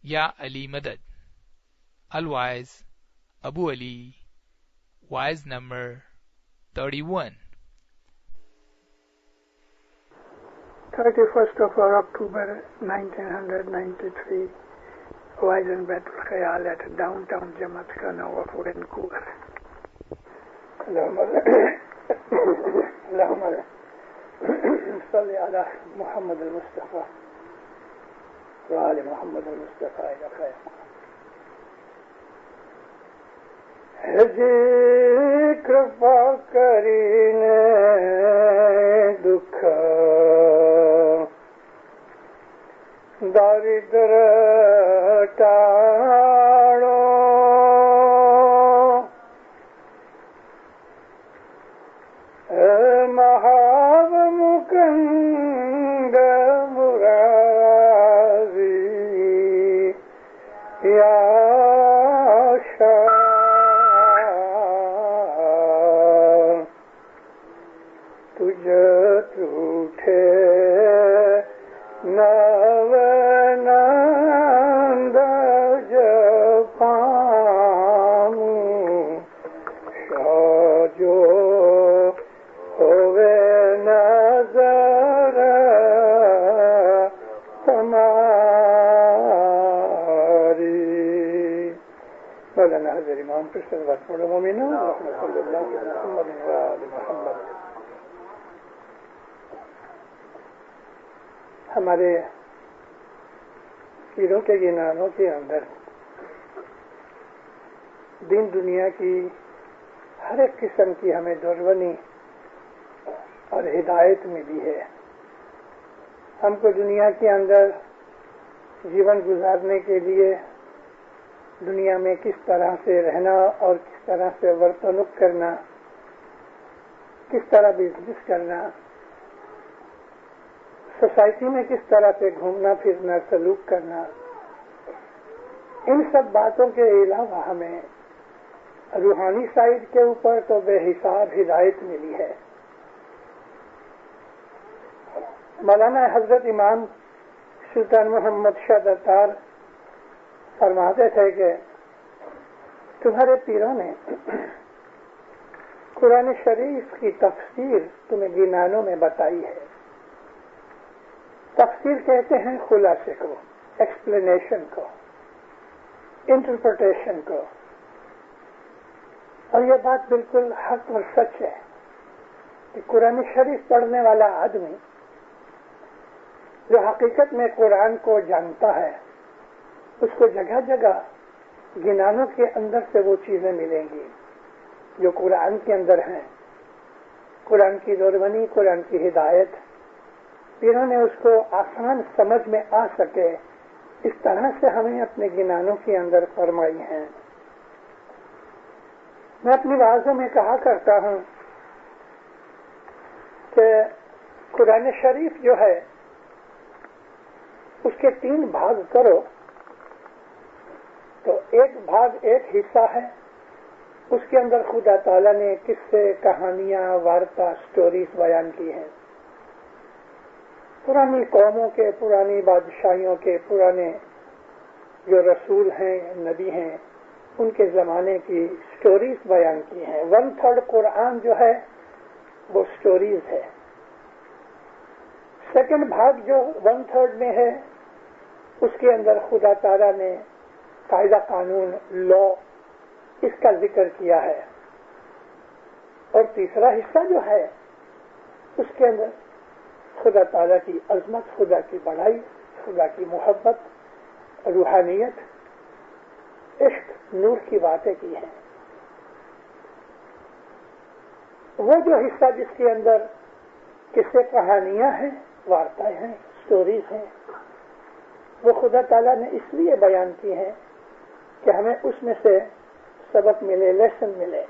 یا علی مدد. الوائز ابو علی. وائز number 31. 31st of October 1993, Wise and Beit al-Khayal at downtown Jamaat Khana of Vancouver. اللهم صل على محمد المصطفى وآل محمد المصطفى إلى خير. ذکر فقرین دکھ داریدر ٹاڑو مہاب مکند مرادی یا ٹوٹے نوانند جپام شاجو ہوئے نظر تمہاری. مولانا حضرت امام پر صلوات پڑھو مومنو. صلی اللہ علیہ محمد. ہمارے پیروں کے گنانوں کے اندر دین دنیا کی ہر ایک قسم کی ہمیں دشمنی اور ہدایت ملی ہے. ہم کو دنیا کے اندر جیون گزارنے کے لیے دنیا میں کس طرح سے رہنا اور کس طرح سے ورتنک کرنا، کس طرح بزنس کرنا، سوسائٹی میں کس طرح سے گھومنا پھرنا، سلوک کرنا، ان سب باتوں کے علاوہ ہمیں روحانی سائڈ کے اوپر تو بے حساب ہدایت ملی ہے. مولانا حضرت امام سلطان محمد شاہ دتار فرماتے تھے کہ تمہارے پیروں نے قرآن شریف کی تفسیر تمہیں گنانوں میں بتائی ہے. تفسیر کہتے ہیں خلاصے کو، ایکسپلینیشن کو، انٹرپریٹیشن کو. اور یہ بات بالکل حق اور سچ ہے کہ قرآن شریف پڑھنے والا آدمی جو حقیقت میں قرآن کو جانتا ہے اس کو جگہ جگہ گنانوں کے اندر سے وہ چیزیں ملیں گی جو قرآن کے اندر ہیں. قرآن کی دشمنی، قرآن کی ہدایت پیروں نے اس کو آسان سمجھ میں آ سکے اس طرح سے ہمیں اپنے گنانوں کے اندر فرمائی ہیں. میں اپنی وعظوں میں کہا کرتا ہوں کہ قرآن شریف جو ہے اس کے 3 بھاگ کرو تو ایک بھاگ، ایک حصہ ہے اس کے اندر خدا تعالیٰ نے قصے، کہانیاں، وارتا، سٹوریز بیان کی ہیں. پرانی قوموں کے، پرانی بادشاہیوں کے، پرانے جو رسول ہیں، نبی ہیں، ان کے زمانے کی سٹوریز بیان کی ہیں. 1/3 قرآن جو ہے وہ سٹوریز ہے. سیکنڈ بھاگ جو 1/3 میں ہے اس کے اندر خدا تعالیٰ نے قاعدہ، قانون، لا اس کا ذکر کیا ہے. اور تیسرا حصہ جو ہے اس کے اندر خدا تعالیٰ کی عظمت، خدا کی بڑائی، خدا کی محبت، روحانیت، عشق، نور کی باتیں کی ہیں. وہ جو حصہ جس کے اندر قصے، کہانیاں ہیں، وارتائیں ہیں، سٹوریز ہیں، وہ خدا تعالیٰ نے اس لیے بیان کی ہیں کہ ہمیں اس میں سے سبق ملے، لیسن ملے.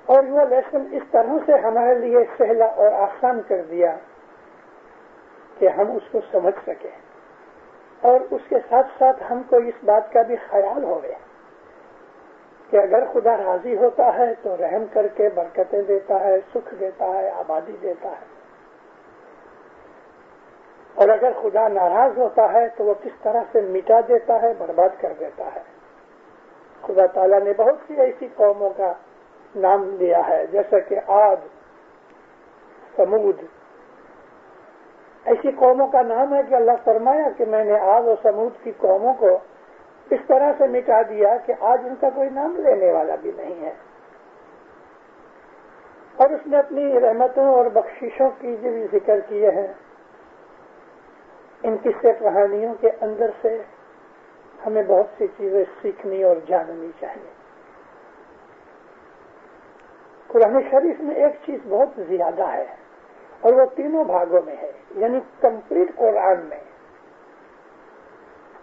اور وہ لیسن اس طرح سے ہمارے لیے سہلا اور آسان کر دیا کہ ہم اس کو سمجھ سکیں. اور اس کے ساتھ ساتھ ہم کو اس بات کا بھی خیال ہوئے کہ اگر خدا راضی ہوتا ہے تو رحم کر کے برکتیں دیتا ہے، سکھ دیتا ہے، آبادی دیتا ہے. اور اگر خدا ناراض ہوتا ہے تو وہ کس طرح سے مٹا دیتا ہے، برباد کر دیتا ہے۔ خدا تعالیٰ نے بہت سی ایسی قوموں کا نام لیا ہے، جیسا کہ عاد، سمود، ایسی قوموں کا نام ہے کہ اللہ فرمایا کہ میں نے عاد اور سمود کی قوموں کو اس طرح سے مٹا دیا کہ آج ان کا کوئی نام لینے والا بھی نہیں ہے۔ اور اس نے اپنی رحمتوں اور بخششوں کی جو بھی ذکر کیے ہیں، ان قصے کہانیوں کے اندر سے ہمیں بہت سی چیزیں سیکھنی اور جاننی چاہیے۔ قرآن شریف میں ایک چیز بہت زیادہ ہے اور وہ تینوں بھاگوں میں ہے، یعنی کمپلیٹ قرآن میں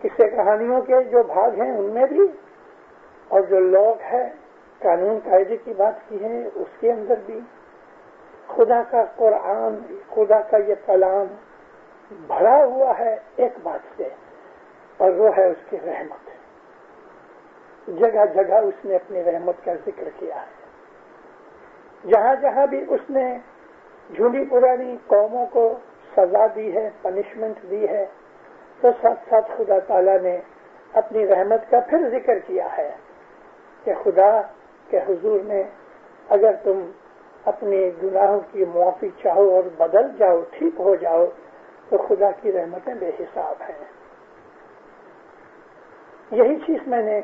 قصے کہانیوں کے جو بھاگ ہیں ان میں بھی، اور جو لوگ ہیں قانون قاعدے کی بات کی ہے اس کے اندر بھی، خدا کا قرآن، خدا کا یہ کلام بھرا ہوا ہے ایک بات سے، اور وہ ہے اس کی رحمت۔ جگہ جگہ اس نے اپنی رحمت کا ذکر کیا ہے، جہاں جہاں بھی اس نے جھولی پرانی قوموں کو سزا دی ہے، پنشمنٹ دی ہے، تو ساتھ ساتھ خدا تعالیٰ نے اپنی رحمت کا پھر ذکر کیا ہے کہ خدا کے حضور میں اگر تم اپنے گناہوں کی معافی چاہو اور بدل جاؤ، ٹھیک ہو جاؤ، تو خدا کی رحمتیں بے حساب ہیں۔ یہی چیز میں نے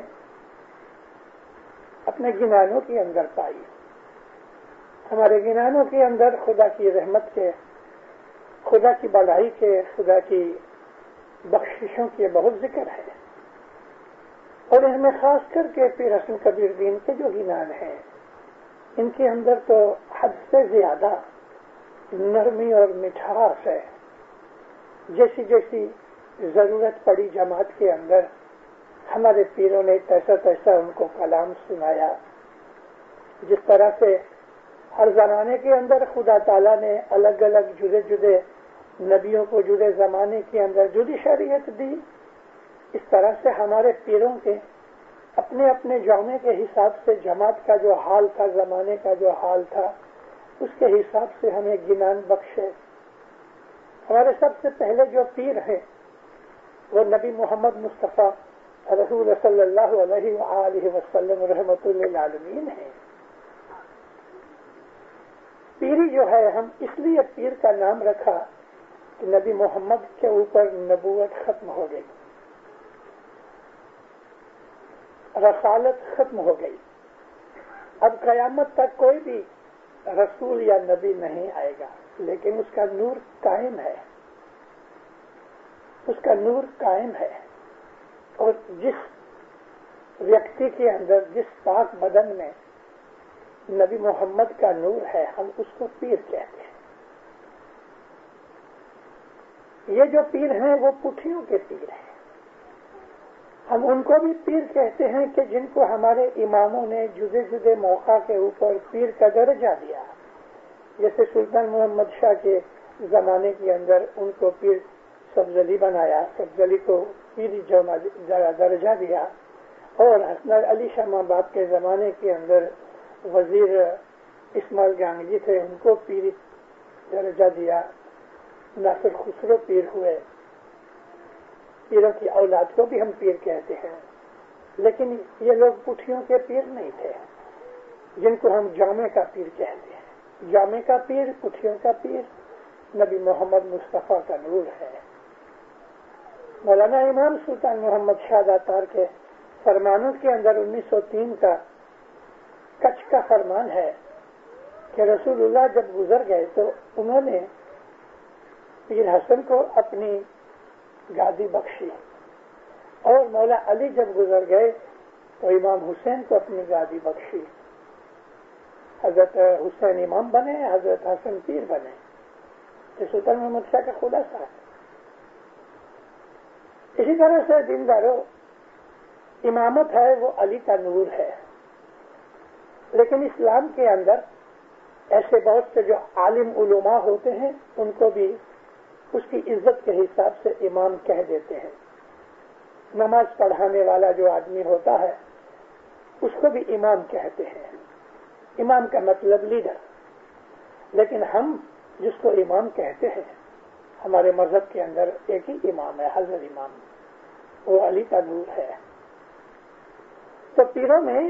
اپنے گنانوں کے اندر پائی۔ ہمارے گنانوں کے اندر خدا کی رحمت کے، خدا کی بڑائی کے، خدا کی بخششوں کے بہت ذکر ہے، اور ان میں خاص کر کے پیر حسن کبیر دین کے جو گنان ہیں ان کے اندر تو حد سے زیادہ نرمی اور مٹھاس ہے۔ جیسی جیسی ضرورت پڑی جماعت کے اندر، ہمارے پیروں نے تیسا تیسا ان کو کلام سنایا۔ جس طرح سے ہر زمانے کے اندر خدا تعالیٰ نے الگ الگ جدے جدے نبیوں کو جدے زمانے کے اندر جدی شریعت دی، اس طرح سے ہمارے پیروں کے اپنے اپنے جامعے کے حساب سے جماعت کا جو حال تھا، زمانے کا جو حال تھا، اس کے حساب سے ہمیں گنان بخشے۔ ہمارے سب سے پہلے جو پیر ہیں وہ نبی محمد مصطفیٰ رسول صلی اللہ علیہ وآلہ وسلم رحمۃ للعالمین ہیں۔ پیری جو ہے، ہم اس لیے پیر کا نام رکھا کہ نبی محمد کے اوپر نبوت ختم ہو گئی، رسالت ختم ہو گئی، اب قیامت تک کوئی بھی رسول یا نبی نہیں آئے گا، لیکن اس کا نور قائم ہے، اس کا نور قائم ہے۔ اور جس ویکتی کے اندر، جس پاک بدن میں نبی محمد کا نور ہے، ہم اس کو پیر کہتے ہیں۔ یہ جو پیر ہیں وہ پٹھیوں کے پیر ہیں۔ ہم ان کو بھی پیر کہتے ہیں کہ جن کو ہمارے اماموں نے جدے جدے موقع کے اوپر پیر کا درجہ دیا، جیسے سلطان محمد شاہ کے زمانے کے اندر ان کو پیر سبزلی بنایا، سبزلی کو پیری درجہ دیا، اور حسن علی شاہ ماباب کے زمانے کے اندر وزیر اسماعیل گانگجی تھے، ان کو پیری درجہ دیا، ناصر خسرو پیر ہوئے۔ پیروں کی اولاد کو بھی ہم پیر کہتے ہیں، لیکن یہ لوگ پٹھیوں کے پیر نہیں تھے جن کو ہم جامع کا پیر کہتے ہیں۔ جامع کا پیر، پٹھیوں کا پیر نبی محمد مصطفیٰ کا نور ہے۔ مولانا امام سلطان محمد شاہ داتار کے فرمانوں کے اندر 1903 کا کچھ کا فرمان ہے کہ رسول اللہ جب گزر گئے تو انہوں نے پیر حسن کو اپنی گادی بخشی، اور مولا علی جب گزر گئے تو امام حسین کو اپنی گادی بخشی۔ حضرت حسین امام بنے، حضرت حسن پیر بنے۔ یہ سلطان محمد شاہ کا خلاصہ ہے۔ اسی طرح سے دینداروں، امامت ہے وہ علی کا نور ہے، لیکن اسلام کے اندر ایسے بہت سے جو عالم علماء ہوتے ہیں ان کو بھی اس کی عزت کے حساب سے امام کہہ دیتے ہیں۔ نماز پڑھانے والا جو آدمی ہوتا ہے اس کو بھی امام کہتے ہیں۔ امام کا مطلب لیڈر، لیکن ہم جس کو امام کہتے ہیں ہمارے مذہب کے اندر ایک ہی امام ہے، حضرت امام، وہ علی کا نور ہے۔ تو پیروں میں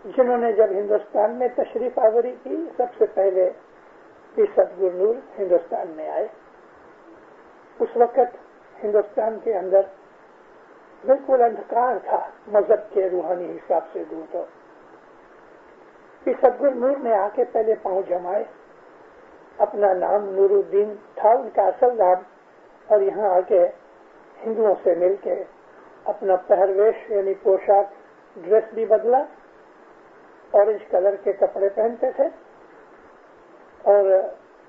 جنہوں نے جب ہندوستان میں تشریف آوری کی، سب سے پہلے پیر صدگور نور ہندوستان میں آئے۔ اس وقت ہندوستان کے اندر بالکل اندھکار تھا، مذہب کے روحانی حساب سے دور تو پیر صدگور نور نے آ کے پہلے پاؤں جمائے، اپنا نام نور الدین تھا ان کا اصل نام، اور یہاں آ کے ہندوؤں سے مل کے اپنا پہرویش یعنی پوشاک ڈریس بھی بدلا، اورنج کلر کے کپڑے پہنتے تھے، اور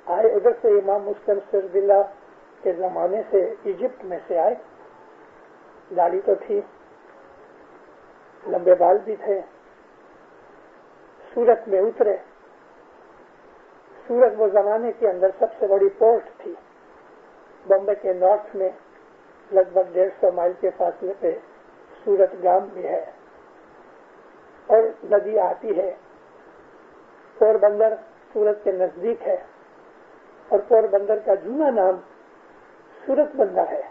آئے ادھر سے امام مسلم سرد اللہ کے زمانے سے ایجپٹ میں سے آئے، داڑھی تو تھی، لمبے بال بھی تھے، سورت میں اترے۔ سورت وہ زمانے کے اندر سب سے بڑی پورٹ تھی، بمبے کے نارتھ میں لگ بھگ 150 مائل کے فاصلے پہ سورت گام بھی ہے، اور ندی آتی ہے۔ پور بندر سورت کے نزدیک ہے، اور پور بندر کا جونا نام سورت بندر ہے۔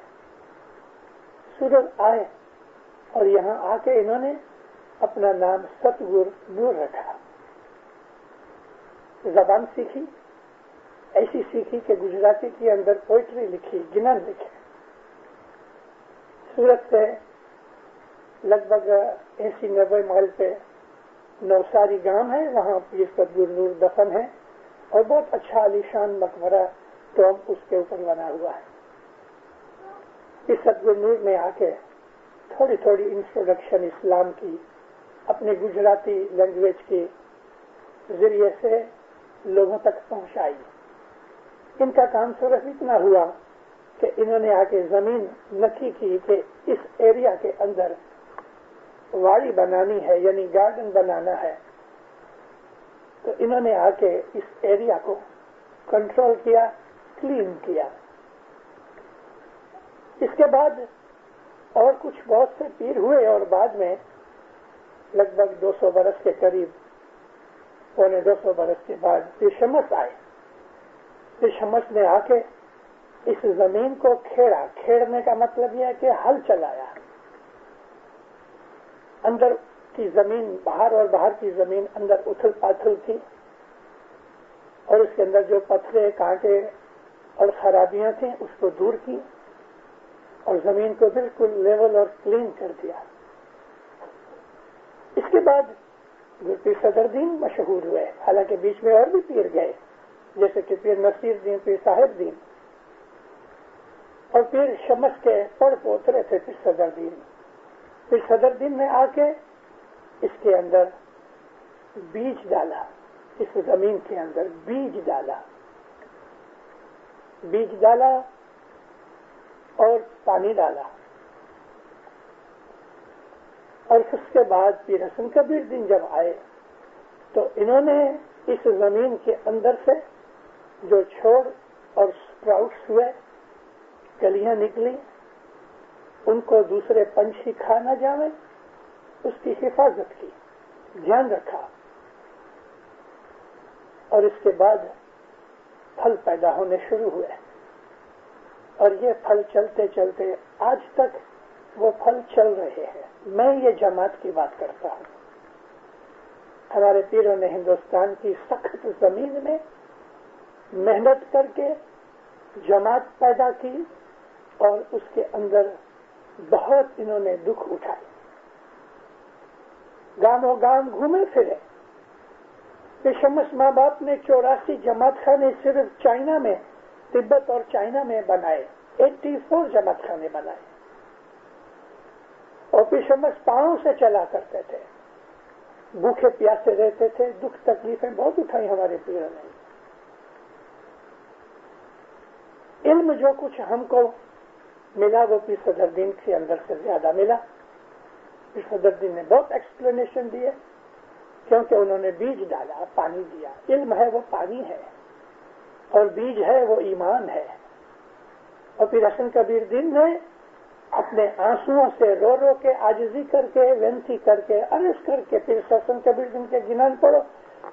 سورت آئے اور یہاں آ کے انہوں نے اپنا نام ستگور نور رکھا۔ زبان سیکھی، ایسی سیکھی کہ گجراتی کے اندر پوئٹری لکھی، گنن لکھے۔ سورت سے لگ بھگ 80-90 مائل پہ نوساری گام ہے، وہاں پیر صدگور نور دفن ہے، اور بہت اچھا عالیشان مقبرہ ٹوم اس کے اوپر بنا ہوا ہے۔ پیر صدگور نور نے آ کے تھوڑی تھوڑی انٹروڈکشن اسلام کی اپنے گجراتی لینگویج کے ذریعے سے لوگوں تک پہنچائی۔ ان کا کام صرف اتنا ہوا کہ انہوں نے آ کے زمین نکھی کی کہ اس ایریا کے اندر واڑی بنانی ہے، یعنی گارڈن بنانا ہے، تو انہوں نے آ کے اس ایریا کو کنٹرول کیا، کلین کیا۔ اس کے بعد اور کچھ بہت سے پیر ہوئے، اور بعد میں لگ بھگ 200 برس کے قریب، 250 برس کے بعد پیر شمس آئے۔ پیر شمس نے آ کے اس زمین کو کھیڑا، کھیڑنے کا مطلب یہ ہے کہ ہل چلایا۔ اندر کی زمین باہر اور باہر کی زمین اندر اتھل پاتھل تھی، اور اس کے اندر جو پتھرے، کانٹے اور خرابیاں تھیں اس کو دور کی، اور زمین کو بالکل لیول اور کلین کر دیا۔ اس کے بعد پیر صدر دین مشہور ہوئے، حالانکہ بیچ میں اور بھی پیر گئے، جیسے کہ پیر نصیر دین، پیر صاحب دین، اور پیر شمس کے پڑ پوترے تھے پیر صدر دین۔ پیر صدر دین نے آ کے اس کے اندر بیج ڈالا، اس زمین کے اندر بیج ڈالا اور پانی ڈالا، اور اس کے بعد پیر حسن کبیر دین جب آئے تو انہوں نے اس زمین کے اندر سے جو چھوڑ اور سپراؤٹس ہوئے، کلیاں نکلی، ان کو دوسرے پنچھی کھا نہ جائیں، اس کی حفاظت کی، دھیان رکھا، اور اس کے بعد پھل پیدا ہونے شروع ہوئے، اور یہ پھل چلتے چلتے آج تک وہ پھل چل رہے ہیں۔ میں یہ جماعت کی بات کرتا ہوں۔ ہمارے پیروں نے ہندوستان کی سخت زمین میں محنت کر کے جماعت پیدا کی، اور اس کے اندر بہت انہوں نے دکھ اٹھائے، گام و گام گھومے پھرے۔ پیر شمس ماں باپ نے 84 جماعت خانے صرف چائنا میں، تبت اور چائنا میں بنائے، 84 جماعت خانے بنائے، اور پیر شمس پاؤں سے چلا کرتے تھے، بھوکے پیاسے رہتے تھے، دکھ تکلیفیں بہت اٹھائی ہمارے پیروں نے۔ علم جو کچھ ہم کو ملا وہ پیر صدر دین کے اندر سے زیادہ ملا۔ پیر صدر دین نے بہت ایکسپلینیشن دیے، کیونکہ انہوں نے بیج ڈالا، پانی دیا۔ علم ہے وہ پانی ہے، اور بیج ہے وہ ایمان ہے۔ اور پیر حسن کبیر دین نے اپنے آنسوؤں سے رو رو کے، عاجزی کر کے، ونتی کر کے، عرض کر کے، پیر حسن کبیر دین کے گنان پڑھو،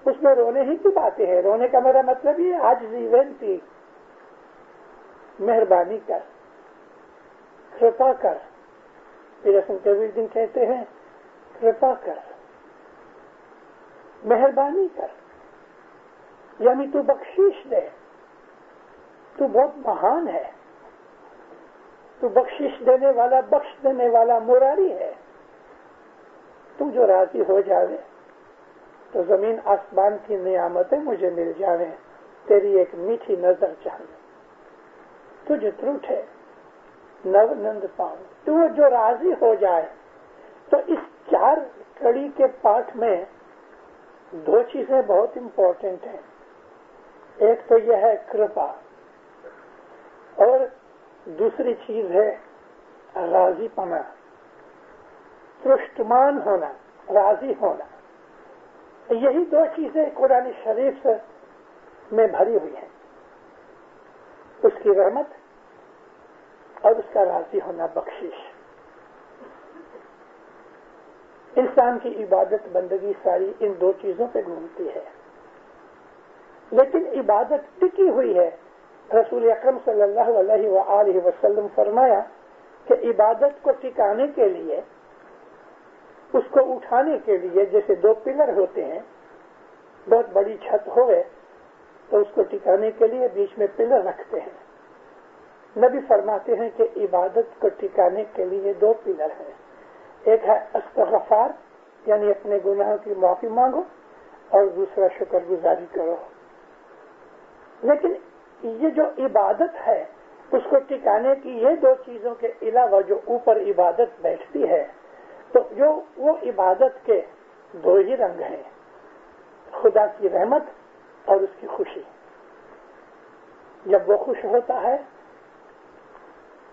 اس میں رونے ہی کی باتیں ہیں۔ رونے کا میرا مطلب یہ عاجزی، ونتی، مہربانی کر، کرپا کر. پیر سنت کبیر دن کہتے ہیں کرپا کر، مہربانی کر، یعنی تو بخشش دے. تو بہت مہان ہے، تو بخشش دینے والا، بخش دینے والا مراری ہے. تو جو راضی ہو جاوے تو زمین آسمان کی نعمتیں مجھے مل جاویں، تیری ایک میٹھی نظر چاہیے. تجھ تروٹھے نو نند پاؤں. تو جو راضی ہو جائے. تو اس 4 کڑی کے پاٹھ میں 2 چیزیں بہت امپورٹنٹ ہیں. ایک تو یہ ہے کرپا، اور دوسری چیز ہے راضی پنا، ترشٹمان ہونا، راضی ہونا. یہی 2 چیزیں قرآن شریف میں بھری ہوئی ہیں، اس کی رحمت اور اس کا راضی ہونا، بخشش. انسان کی عبادت بندگی ساری ان 2 چیزوں پہ گھومتی ہے. لیکن عبادت ٹکی ہوئی ہے. رسول اکرم صلی اللہ علیہ وآلہ وسلم فرمایا کہ عبادت کو ٹکانے کے لیے، اس کو اٹھانے کے لیے، جیسے 2 پلر ہوتے ہیں، بہت بڑی چھت ہوئے تو اس کو ٹکانے کے لیے بیچ میں پلر رکھتے ہیں. نبی فرماتے ہیں کہ عبادت کو ٹکانے کے لیے 2 پلر ہیں. ایک ہے استغفار، یعنی اپنے گناہوں کی معافی مانگو، اور دوسرا شکر گزاری کرو. لیکن یہ جو عبادت ہے، اس کو ٹکانے کی یہ 2 چیزوں کے علاوہ جو اوپر عبادت بیٹھتی ہے، تو جو وہ عبادت کے 2 ہی رنگ ہیں، خدا کی رحمت اور اس کی خوشی. جب وہ خوش ہوتا ہے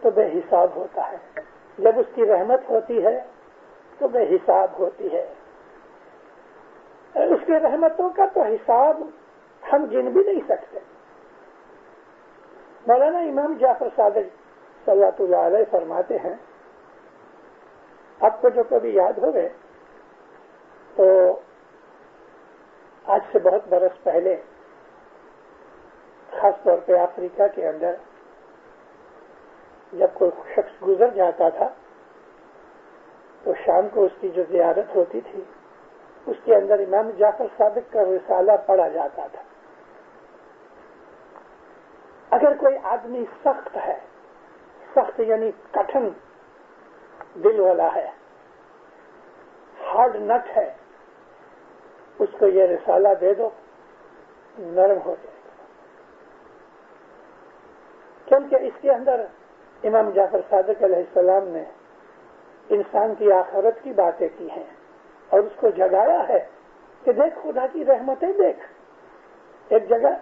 تو بے حساب ہوتا ہے، جب اس کی رحمت ہوتی ہے تو بے حساب ہوتی ہے. اس کی رحمتوں کا تو حساب ہم گن بھی نہیں سکتے. مولانا امام جعفر صادق صلوات اللہ علیہ فرماتے ہیں، آپ کو جو کبھی یاد ہوگے تو آج سے بہت برس پہلے، خاص طور پہ افریقہ کے اندر جب کوئی شخص گزر جاتا تھا تو شام کو اس کی جو زیارت ہوتی تھی، اس کے اندر امام جعفر صادق کا رسالہ پڑھا جاتا تھا. اگر کوئی آدمی سخت ہے، سخت یعنی کٹھن دل والا ہے، ہارڈ نٹ ہے، اس کو یہ رسالہ دے دو، نرم ہو جائے گا. کیونکہ اس کے اندر امام جعفر صادق علیہ السلام نے انسان کی آخرت کی باتیں کی ہیں اور اس کو جگایا ہے کہ دیکھ خدا کی رحمتیں دیکھ. ایک جگہ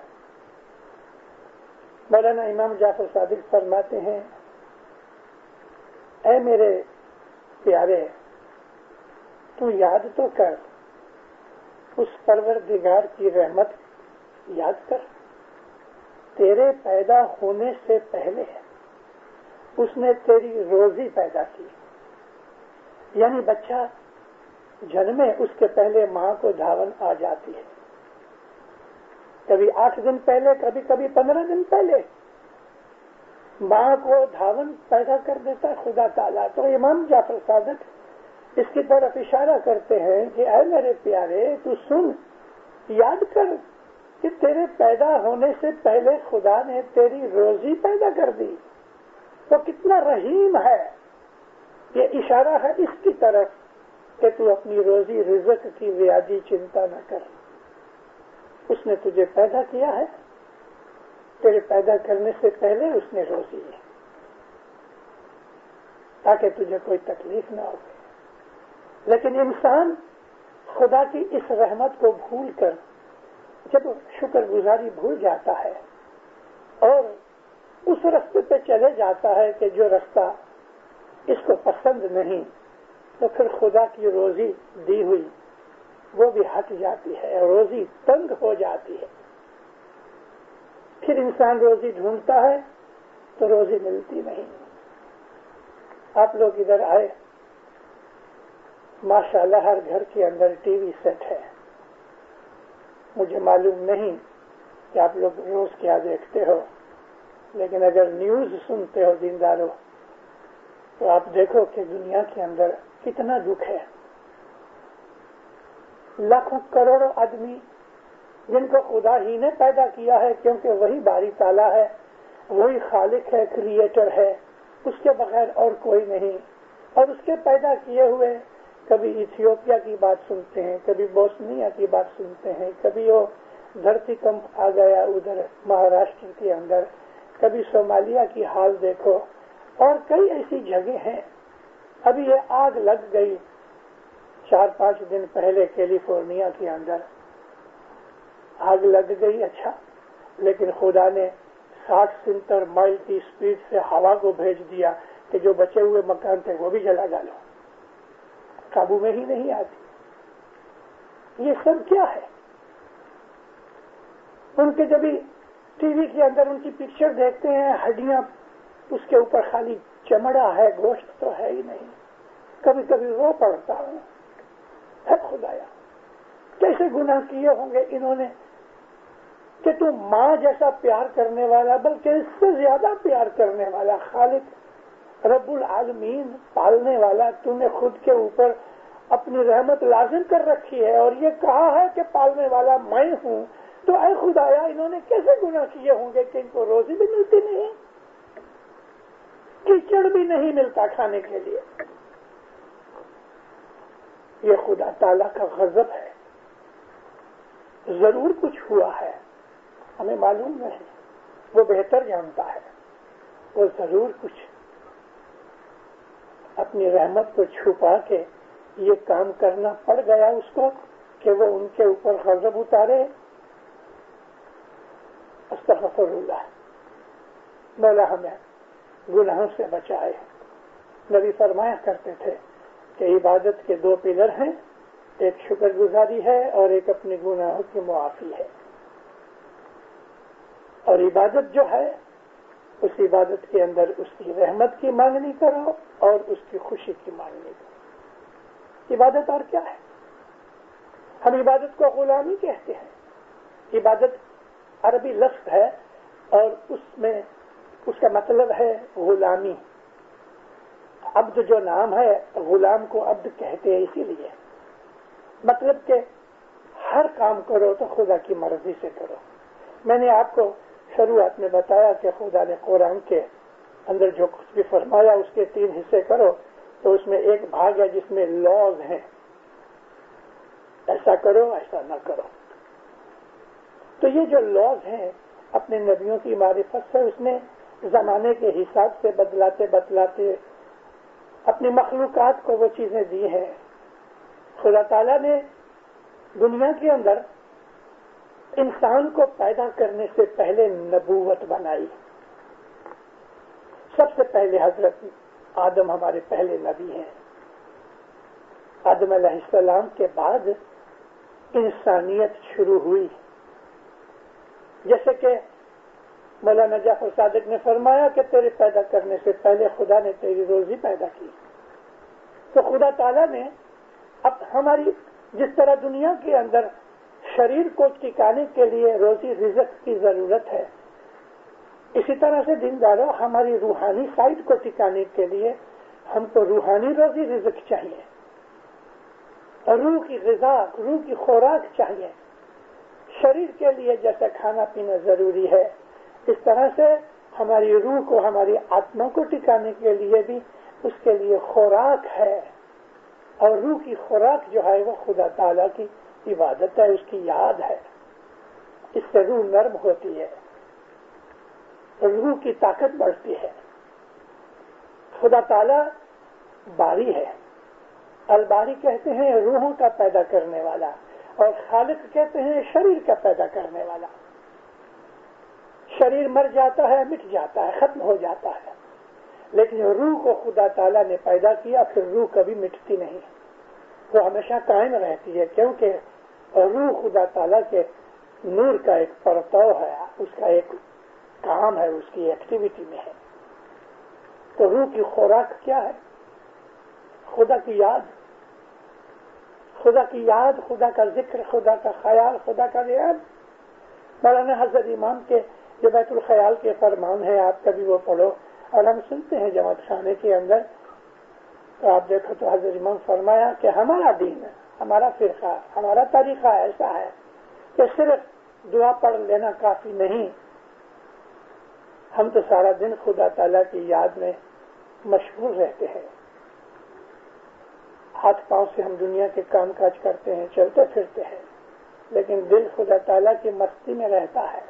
مولانا امام جعفر صادق فرماتے ہیں، اے میرے پیارے، تو یاد تو کر اس پروردگار کی رحمت، یاد کر. تیرے پیدا ہونے سے پہلے اس نے تیری روزی پیدا کی. یعنی بچہ جنمے اس کے پہلے ماں کو دھاون آ جاتی ہے، کبھی 8 دن پہلے، کبھی 15 دن پہلے ماں کو دھاون پیدا کر دیتا ہے خدا تعالیٰ. تو امام جعفر صادق اس کی طرف اشارہ کرتے ہیں کہ اے میرے پیارے، تو سن، یاد کر کہ تیرے پیدا ہونے سے پہلے خدا نے تیری روزی پیدا کر دی. تو کتنا رحیم ہے. یہ اشارہ ہے اس کی طرف کہ تو اپنی روزی رزق کی ریاضی چنتا نہ کر. اس نے تجھے پیدا کیا ہے، تیرے پیدا کرنے سے پہلے اس نے روزی ہے تاکہ تجھے کوئی تکلیف نہ ہو. لیکن انسان خدا کی اس رحمت کو بھول کر جب شکر گزاری بھول جاتا ہے اور اس رستے پہ چلے جاتا ہے کہ جو رستہ اس کو پسند نہیں، تو پھر خدا کی روزی دی ہوئی وہ بھی ہٹ جاتی ہے، روزی تنگ ہو جاتی ہے. پھر انسان روزی ڈھونڈتا ہے تو روزی ملتی نہیں. آپ لوگ ادھر آئے، ماشاءاللہ ہر گھر کے اندر ٹی وی سیٹ ہے. مجھے معلوم نہیں کہ آپ لوگ روز کیا دیکھتے ہو، لیکن اگر نیوز سنتے ہو دیندارو تو آپ دیکھو کہ دنیا کے اندر کتنا دکھ ہے. لاکھوں کروڑوں آدمی جن کو خدا ہی نے پیدا کیا ہے، کیونکہ وہی باری تعالیٰ ہے، وہی خالق ہے، کریٹر ہے، اس کے بغیر اور کوئی نہیں. اور اس کے پیدا کیے ہوئے کبھی ایتھیوپیا کی بات سنتے ہیں، کبھی بوسنیا کی بات سنتے ہیں، کبھی وہ دھرتی کمپ آ گیا ادھر مہاراشٹر کے اندر، کبھی صومالیہ کی حال دیکھو، اور کئی ایسی جگہ ہیں. ابھی یہ آگ لگ گئی 4-5 دن پہلے کیلیفورنیا کے اندر آگ لگ گئی. اچھا، لیکن خدا نے 60-70 مائل کی سپیڈ سے ہوا کو بھیج دیا کہ جو بچے ہوئے مکان تھے وہ بھی جلا ڈالو. قابو میں ہی نہیں آتی. یہ سب کیا ہے؟ ان کے جب ٹی وی کے اندر ان کی پکچر دیکھتے ہیں، ہڈیاں اس کے اوپر خالی چمڑا ہے، گوشت تو ہے ہی نہیں. کبھی کبھی رو پڑتا ہوں، ہے خدایا کیسے گناہ کیے ہوں گے انہوں نے کہ تو ماں جیسا پیار کرنے والا، بلکہ اس سے زیادہ پیار کرنے والا خالق رب العالمین، پالنے والا، تو نے خود کے اوپر اپنی رحمت لازم کر رکھی ہے اور یہ کہا ہے کہ پالنے والا میں ہوں. تو اے خدایا انہوں نے کیسے گناہ کیے ہوں گے کہ ان کو روزی بھی ملتی نہیں، کیچڑ بھی نہیں ملتا کھانے کے لیے. یہ خدا تعالیٰ کا غضب ہے. ضرور کچھ ہوا ہے، ہمیں معلوم نہیں، وہ بہتر جانتا ہے. وہ ضرور کچھ اپنی رحمت کو چھپا کے یہ کام کرنا پڑ گیا اس کو کہ وہ ان کے اوپر غضب اتارے. استغفر اللہ. مولا ہمیں گناہوں سے بچائے. نبی فرمایا کرتے تھے کہ عبادت کے 2 پلر ہیں، ایک شکر گزاری ہے اور ایک اپنے گناہوں کی معافی ہے. اور عبادت جو ہے اس عبادت کے اندر اس کی رحمت کی مانگنی کرو اور اس کی خوشی کی مانگنی کرو. عبادت اور کیا ہے؟ ہم عبادت کو غلامی کہتے ہیں. عبادت عربی لفظ ہے اور اس کا مطلب ہے غلامی. عبد جو نام ہے، غلام کو عبد کہتے ہیں اسی لیے. مطلب کہ ہر کام کرو تو خدا کی مرضی سے کرو. میں نے آپ کو شروعات میں بتایا کہ خدا نے قرآن کے اندر جو کچھ بھی فرمایا اس کے 3 حصے کرو، تو اس میں ایک بھاگ ہے جس میں لاز ہیں، ایسا کرو ایسا نہ کرو. تو یہ جو لاز ہیں اپنے نبیوں کی معرفت سے اس نے زمانے کے حساب سے بدلاتے اپنی مخلوقات کو وہ چیزیں دی ہیں. خدا تعالیٰ نے دنیا کے اندر انسان کو پیدا کرنے سے پہلے نبوت بنائی. سب سے پہلے حضرت آدم ہمارے پہلے نبی ہیں. آدم علیہ السلام کے بعد انسانیت شروع ہوئی. جیسے کہ مولانا جعفر صادق نے فرمایا کہ تیرے پیدا کرنے سے پہلے خدا نے تیری روزی پیدا کی. تو خدا تعالیٰ نے اب ہماری جس طرح دنیا کے اندر شریر کو ٹکانے کے لیے روزی رزق کی ضرورت ہے، اسی طرح سے دینداروں ہماری روحانی سائٹ کو ٹکانے کے لیے ہم کو روحانی روزی رزق چاہیے، روح کی غذا، روح کی خوراک چاہیے. شریر کے لیے جیسا کھانا پینا ضروری ہے، اس طرح سے ہماری روح کو، ہماری آتما کو ٹکانے کے لیے بھی اس کے لیے خوراک ہے. اور روح کی خوراک جو ہے وہ خدا تعالیٰ کی عبادت ہے، اس کی یاد ہے. اس سے روح نرم ہوتی ہے، روح کی طاقت بڑھتی ہے. خدا تعالیٰ باری ہے. الباری کہتے ہیں روحوں کا پیدا کرنے والا، اور خالق کہتے ہیں شریر کا پیدا کرنے والا. شریر مر جاتا ہے، مٹ جاتا ہے، ختم ہو جاتا ہے، لیکن روح کو خدا تعالیٰ نے پیدا کیا، پھر روح کبھی مٹتی نہیں، وہ ہمیشہ قائم رہتی ہے. کیونکہ روح خدا تعالیٰ کے نور کا ایک پرتو ہے، اس کا ایک کام ہے، اس کی ایکٹیویٹی میں ہے. تو روح کی خوراک کیا ہے؟ خدا کی یاد، خدا کی یاد، خدا کا ذکر، خدا کا خیال، خدا کا ریاض. مولانا حضرت امام کے یہ بیت الخیال کے فرمان ہے، آپ کبھی وہ پڑھو، اور ہم سنتے ہیں جماعت خانے کے اندر، تو آپ دیکھو تو حضرت امام فرمایا کہ ہمارا دین، ہمارا فرقہ، ہمارا طریقہ ایسا ہے کہ صرف دعا پڑھ لینا کافی نہیں، ہم تو سارا دن خدا تعالیٰ کی یاد میں مشغول رہتے ہیں، ہاتھ پاؤں سے ہم دنیا کے کام کاج کرتے ہیں، چلتے پھرتے ہیں، لیکن دل خدا تعالیٰ کی مستی میں رہتا ہے،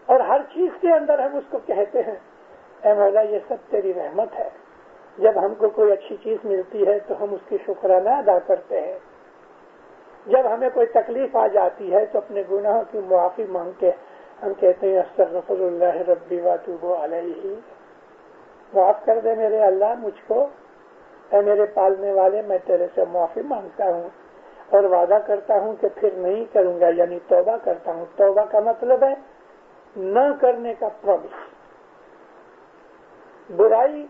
اور ہر چیز کے اندر ہم اس کو کہتے ہیں اے مولا یہ سب تیری رحمت ہے۔ جب ہم کو کوئی اچھی چیز ملتی ہے تو ہم اس کی شکرانہ ادا کرتے ہیں، جب ہمیں کوئی تکلیف آ جاتی ہے تو اپنے گناہوں کی معافی مانگ کے ہم کہتے ہیں استغفر اللہ ربی واتوب علیہ، معاف کر دے میرے اللہ مجھ کو، اے میرے پالنے والے میں تیرے سے معافی مانگتا ہوں اور وعدہ کرتا ہوں کہ پھر نہیں کروں گا، یعنی توبہ کرتا ہوں۔ توبہ کا مطلب ہے نہ کرنے کا پرومس، برائی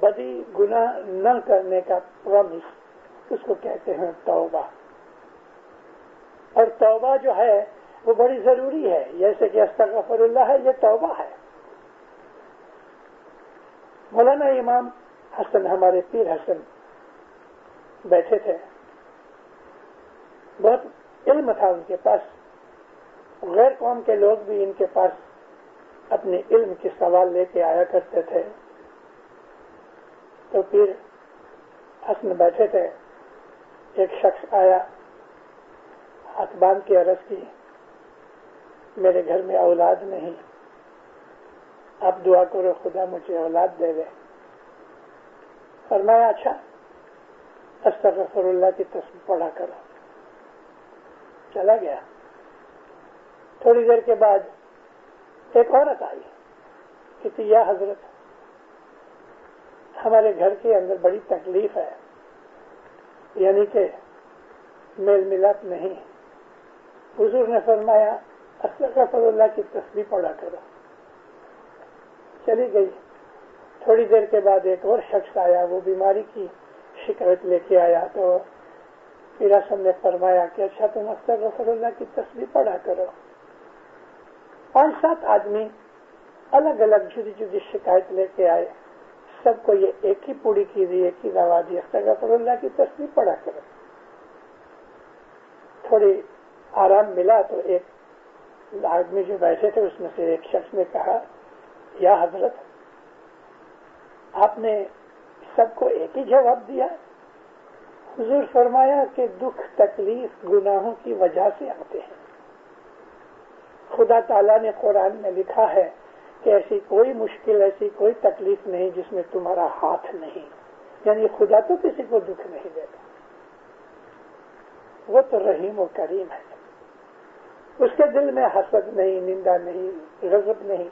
بدی گناہ نہ کرنے کا پرومس، اس کو کہتے ہیں توبہ۔ اور توبہ جو ہے وہ بڑی ضروری ہے، جیسے کہ استغفر اللہ ہے، یہ توبہ ہے۔ مولانا امام حسن، ہمارے پیر حسن بیٹھے تھے، بہت علم تھا ان کے پاس، غیر قوم کے لوگ بھی ان کے پاس اپنے علم کے سوال لے کے آیا کرتے تھے۔ تو پیر حسن بیٹھے تھے، ایک شخص آیا، ہاتھ باندھ کے عرض کی میرے گھر میں اولاد نہیں، آپ دعا کرو خدا مجھے اولاد دے دے۔ فرمایا اچھا استغفر اللہ کی تسبیح پڑھا کرو۔ چلا گیا۔ تھوڑی دیر کے بعد ایک عورت آئی، کہتی یا حضرت ہمارے گھر کے اندر بڑی تکلیف ہے، یعنی کہ میل ملاپ نہیں۔ حضور نے فرمایا استغفر اللہ کی تسبیح پڑھا کرو۔ چلی گئی۔ تھوڑی دیر کے بعد ایک اور شخص آیا، وہ بیماری کی شکایت لے کے آیا، تو پیر حسن نے فرمایا کہ اچھا تم استغفر اللہ کی تسبیح پڑھا کرو۔ 5-7 آدمی الگ الگ جدی جدی شکایت لے کے آئے، سب کو یہ ایک ہی پوڑی کی دی، ایک ہی دوا دی، استغفر اللہ کی تسبیح پڑھا کرو۔ تھوڑی آرام ملا تو ایک آدمی جو بیٹھے تھے اس میں سے ایک شخص نے کہا یا حضرت آپ نے سب کو ایک ہی جواب دیا۔ حضور فرمایا کہ دکھ تکلیف گناہوں کی وجہ سے آتے ہیں۔ خدا تعالیٰ نے قرآن میں لکھا ہے کہ ایسی کوئی مشکل، ایسی کوئی تکلیف نہیں جس میں تمہارا ہاتھ نہیں، یعنی خدا تو کسی کو دکھ نہیں دیتا، وہ تو رحیم و کریم ہے، اس کے دل میں حسد نہیں، نندا نہیں، غضب نہیں۔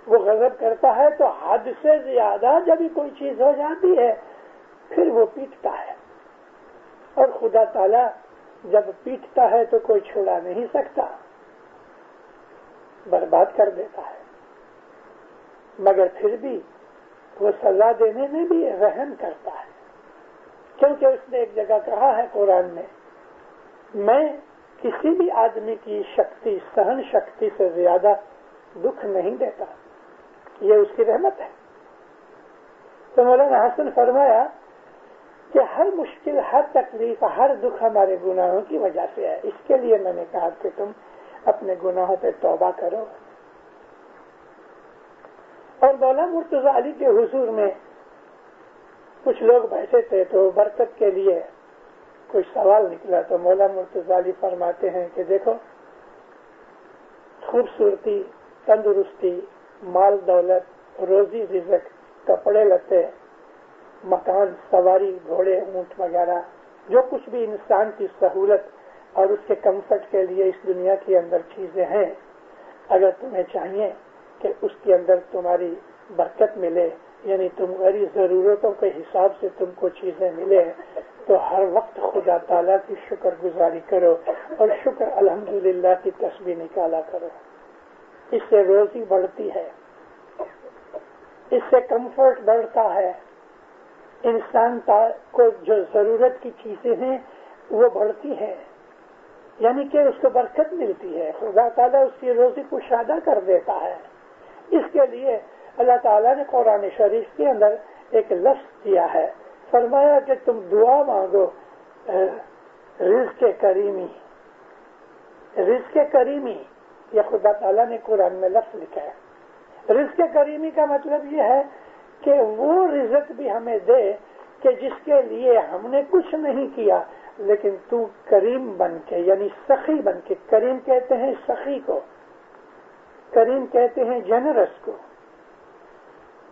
وہ غضب کرتا ہے تو حد سے زیادہ جب کوئی چیز ہو جاتی ہے پھر وہ پیٹتا ہے، اور خدا تعالیٰ جب پیٹتا ہے تو کوئی چھڑا نہیں سکتا، برباد کر دیتا ہے، مگر پھر بھی وہ سزا دینے میں بھی رحم کرتا ہے، کیونکہ اس نے ایک جگہ کہا ہے قرآن میں کسی بھی آدمی کی شکتی، سہن شکتی سے زیادہ دکھ نہیں دیتا، یہ اس کی رحمت ہے۔ تو مولانا حسن فرمایا کہ ہر مشکل، ہر تکلیف، ہر دکھ ہمارے گناہوں کی وجہ سے ہے، اس کے لیے میں نے کہا کہ تم اپنے گناہوں پہ توبہ کرو۔ اور مولانا مرتضیٰ علی کے حضور میں کچھ لوگ بیٹھے تھے، تو برکت کے لیے کوئی سوال نکلا، تو مولانا مرتضیٰ علی فرماتے ہیں کہ دیکھو خوبصورتی، تندرستی، مال دولت، روزی رزق، کپڑے لتے، مکان، سواری، گھوڑے، اونٹ وغیرہ، جو کچھ بھی انسان کی سہولت اور اس کے کمفرٹ کے لیے اس دنیا کے اندر چیزیں ہیں، اگر تمہیں چاہیے کہ اس کے اندر تمہاری برکت ملے، یعنی تمہاری ضرورتوں کے حساب سے تم کو چیزیں ملے، تو ہر وقت خدا تعالیٰ کی شکر گزاری کرو اور شکر الحمدللہ کی تسبیح نکالا کرو۔ اس سے روزی بڑھتی ہے، اس سے کمفرٹ بڑھتا ہے، انسان کو جو ضرورت کی چیزیں ہیں وہ بڑھتی ہیں، یعنی کہ اس کو برکت ملتی ہے، خدا تعالیٰ اس کی روزی کو شادہ کر دیتا ہے. اس کے لیے اللہ تعالیٰ نے قرآن شریف کے اندر ایک لفظ دیا ہے، فرمایا کہ تم دعا مانگو رزق کریمی. رزق کریمی یہ خدا تعالیٰ نے قرآن میں لفظ لکھا ہے. رزق کریمی کا مطلب یہ ہے کہ وہ رزق بھی ہمیں دے کہ جس کے لیے ہم نے کچھ نہیں کیا، لیکن تو کریم بن کے، یعنی سخی بن کے. کریم کہتے ہیں سخی کو، کریم کہتے ہیں جنرس کو.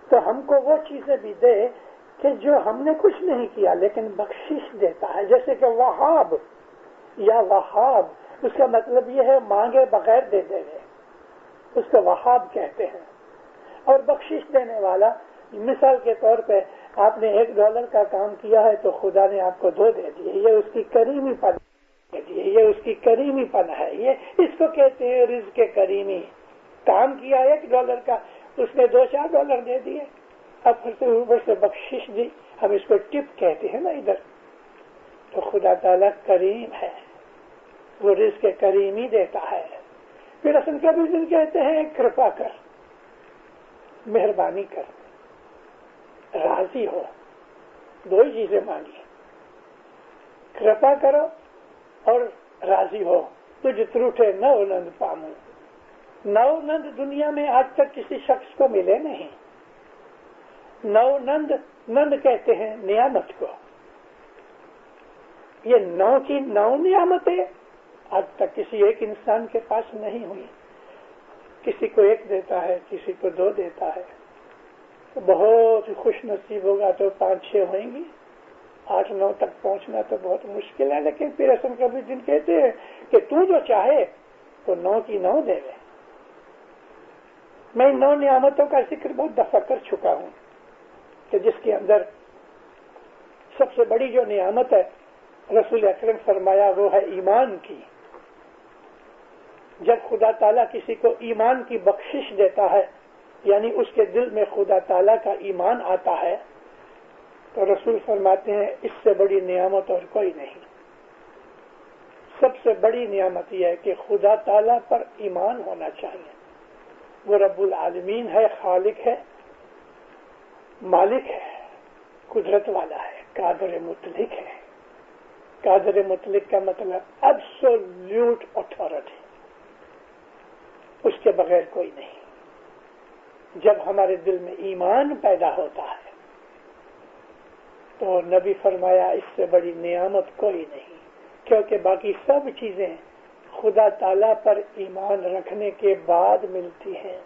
تو ہم کو وہ چیزیں بھی دے کہ جو ہم نے کچھ نہیں کیا لیکن بخشش دیتا ہے. جیسے کہ وہاب یا وہاب، اس کا مطلب یہ ہے مانگے بغیر دے دے گے، اس کو وہاب کہتے ہیں. اور بخشش دینے والا، مثال کے طور پہ آپ نے $1 کا کام کیا ہے تو خدا نے آپ کو 2 دے دیے، یہ اس کی کریمی پن ہے، یہ اس کی کریمی پن ہے. یہ اس کو کہتے ہیں رزق کریمی. کام کیا $1 کا، اس نے $2-4 دے دیے، اب پھر سے اوپر سے بخشش دی، ہم اس کو ٹپ کہتے ہیں نا ادھر. تو خدا تعالیٰ کریم ہے، وہ رزق کریمی دیتا ہے. پھر اصل کبھی دن کہتے ہیں کرپا کر، مہربانی کر، راضی ہو. 2 ہی چیزیں مانگی، کرپا کرو اور راضی ہو. تجھ تروٹے نو نند پامو. نو نند دنیا میں آج تک کسی شخص کو ملے نہیں. نو نند، نند کہتے ہیں نعمت کو. یہ 9 کی 9 نعمتیں آج تک کسی ایک انسان کے پاس نہیں ہوئی. کسی کو 1 دیتا ہے، کسی کو 2 دیتا ہے. بہت خوش نصیب ہوگا تو 5-6 ہوئیں گی. 8-9 تک پہنچنا تو بہت مشکل ہے. لیکن پھر اصل کبھی دن کہتے ہیں کہ تو جو چاہے تو 9 کی 9 دے دے. میں 9 نعمتوں کا ذکر بہت دفعہ کر چکا ہوں کہ جس کے اندر سب سے بڑی جو نعمت ہے، رسول اکرم فرمایا وہ ہے ایمان کی. جب خدا تعالیٰ کسی کو ایمان کی بخشش دیتا ہے، یعنی اس کے دل میں خدا تعالیٰ کا ایمان آتا ہے، تو رسول فرماتے ہیں اس سے بڑی نعمت اور کوئی نہیں. سب سے بڑی نعمت یہ ہے کہ خدا تعالیٰ پر ایمان ہونا چاہیے. وہ رب العالمین ہے، خالق ہے، مالک ہے، قدرت والا ہے، قادر مطلق ہے. قادر مطلق کا مطلب ایبسولوٹ اتھارٹی، اس کے بغیر کوئی نہیں. جب ہمارے دل میں ایمان پیدا ہوتا ہے تو نبی فرمایا اس سے بڑی نعمت کوئی نہیں. کیونکہ باقی سب چیزیں خدا تعالیٰ پر ایمان رکھنے کے بعد ملتی ہیں.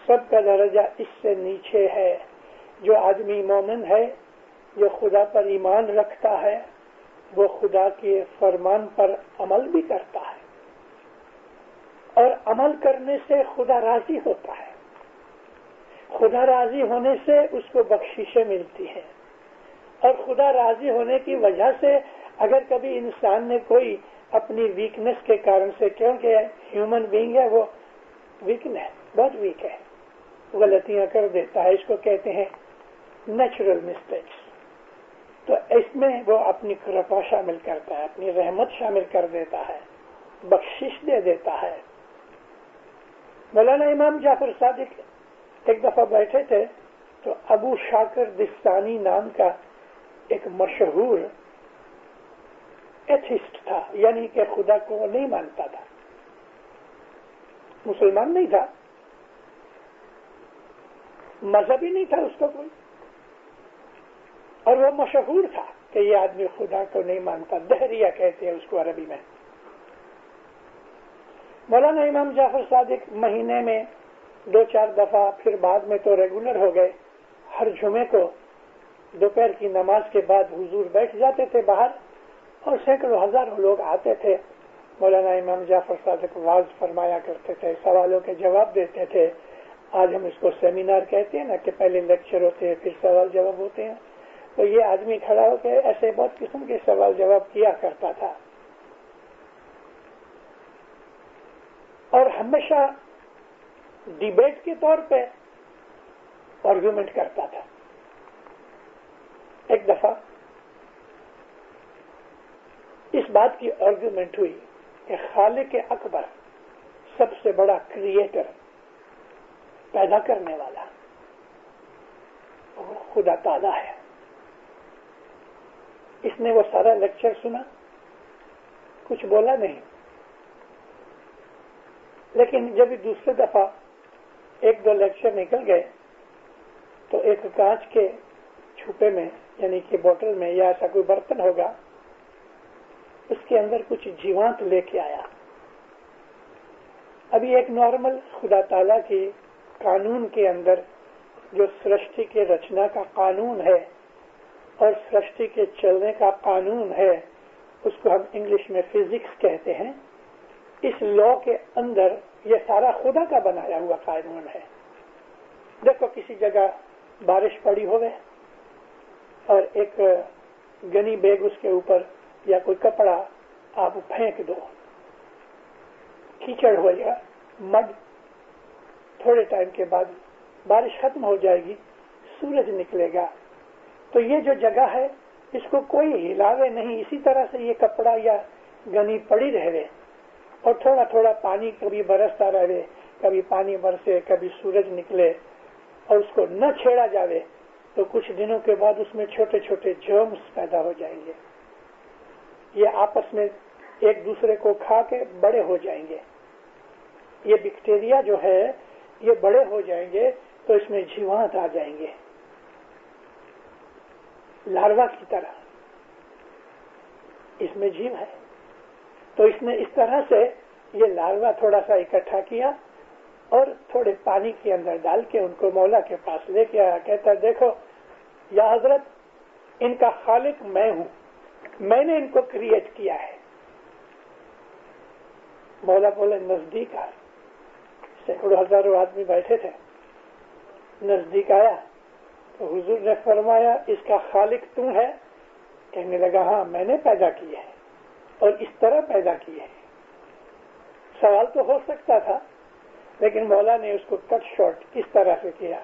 سب کا درجہ اس سے نیچے ہے. جو آدمی مومن ہے، جو خدا پر ایمان رکھتا ہے، وہ خدا کے فرمان پر عمل بھی کرتا ہے، اور عمل کرنے سے خدا راضی ہوتا ہے. خدا راضی ہونے سے اس کو بخششیں ملتی ہیں. اور خدا راضی ہونے کی وجہ سے اگر کبھی انسان نے کوئی اپنی ویکنس کے کارن سے، کیونکہ ہیومن بینگ ہے، وہ ویکن ہے، بہت ویک ہے، غلطیاں کر دیتا ہے، اس کو کہتے ہیں نیچرل مسٹیکس. تو اس میں وہ اپنی کرپا شامل کرتا ہے، اپنی رحمت شامل کر دیتا ہے، بخشش دے دیتا ہے. مولانا امام جعفر صادق ایک دفعہ بیٹھے تھے تو ابو شاکر دستانی نام کا ایک مشہور ایتھسٹ تھا، یعنی کہ خدا کو نہیں مانتا تھا، مسلمان نہیں تھا، مذہبی نہیں تھا اس کو کوئی، اور وہ مشہور تھا کہ یہ آدمی خدا کو نہیں مانتا. دہریہ کہتے ہیں اس کو عربی میں. مولانا امام جعفر صادق مہینے میں 2-4 دفعہ، پھر بعد میں تو ریگولر ہو گئے، ہر جمعے کو دوپہر کی نماز کے بعد حضور بیٹھ جاتے تھے باہر، اور سینکڑوں ہزاروں لوگ آتے تھے. مولانا امام جعفر صادق واعظ فرمایا کرتے تھے، سوالوں کے جواب دیتے تھے. آج ہم اس کو سیمینار کہتے ہیں نا، کہ پہلے لیکچر ہوتے ہیں پھر سوال جواب ہوتے ہیں. تو یہ آدمی کھڑا ہو کے ایسے بہت قسم کے سوال جواب کیا کرتا تھا، اور ہمیشہ ڈیبیٹ کے طور پہ آرگومنٹ کرتا تھا. ایک دفعہ اس بات کی آرگومنٹ ہوئی کہ خالق اکبر، سب سے بڑا کریٹر، پیدا کرنے والا وہ خدا تعالی ہے. اس نے وہ سارا لیکچر سنا، کچھ بولا نہیں، لیکن جب دوسرے دفعہ ایک دو لیکچر نکل گئے تو ایک کانچ کے چھپے میں، یعنی کہ بوتل میں یا ایسا کوئی برتن ہوگا، اس کے اندر کچھ جیوانت لے کے آیا. ابھی ایک نارمل خدا تعالیٰ کی قانون کے اندر جو سرشٹی کے رچنا کا قانون ہے اور سرشٹی کے چلنے کا قانون ہے، اس کو ہم انگلش میں فزکس کہتے ہیں. اس لا کے اندر یہ سارا خدا کا بنایا ہوا قانون ہے. دیکھو کسی جگہ بارش پڑی ہوئے اور ایک گنی بیگ اس کے اوپر یا کوئی کپڑا آپ پھینک دو، کیچڑ ہو جائے، مڈ، تھوڑے ٹائم کے بعد بارش ختم ہو جائے گی، سورج نکلے گا. تو یہ جو جگہ ہے اس کو کوئی ہلاوے نہیں. اسی طرح سے یہ کپڑا یا گنی پڑی رہے اور تھوڑا تھوڑا پانی کبھی برستا رہے، کبھی پانی برسے، کبھی سورج نکلے اور اس کو نہ چھیڑا جاوے، تو کچھ دنوں کے بعد اس میں چھوٹے چھوٹے جرمز پیدا ہو جائیں گے. یہ آپس میں ایک دوسرے کو کھا کے بڑے ہو جائیں گے. یہ بیکٹیریا جو ہے یہ بڑے ہو جائیں گے تو اس میں جیوانت آ جائیں گے، لاروا کی طرح. اس میں جیو ہے. تو اس نے اس طرح سے یہ لاروا تھوڑا سا اکٹھا کیا اور تھوڑے پانی کے اندر ڈال کے ان کو مولا کے پاس لے کے آیا. کہتا دیکھو یا حضرت، ان کا خالق میں ہوں، میں نے ان کو کریٹ کیا ہے. مولا بولے نزدیک آ. سینکڑوں ہزاروں آدمی بیٹھے تھے. نزدیک آیا تو حضور نے فرمایا اس کا خالق تو ہے؟ کہنے لگا ہاں میں نے پیدا کی ہے اور اس طرح پیدا کی ہے. سوال تو ہو سکتا تھا لیکن مولا نے اس کو کٹ شارٹ اس طرح سے کیا.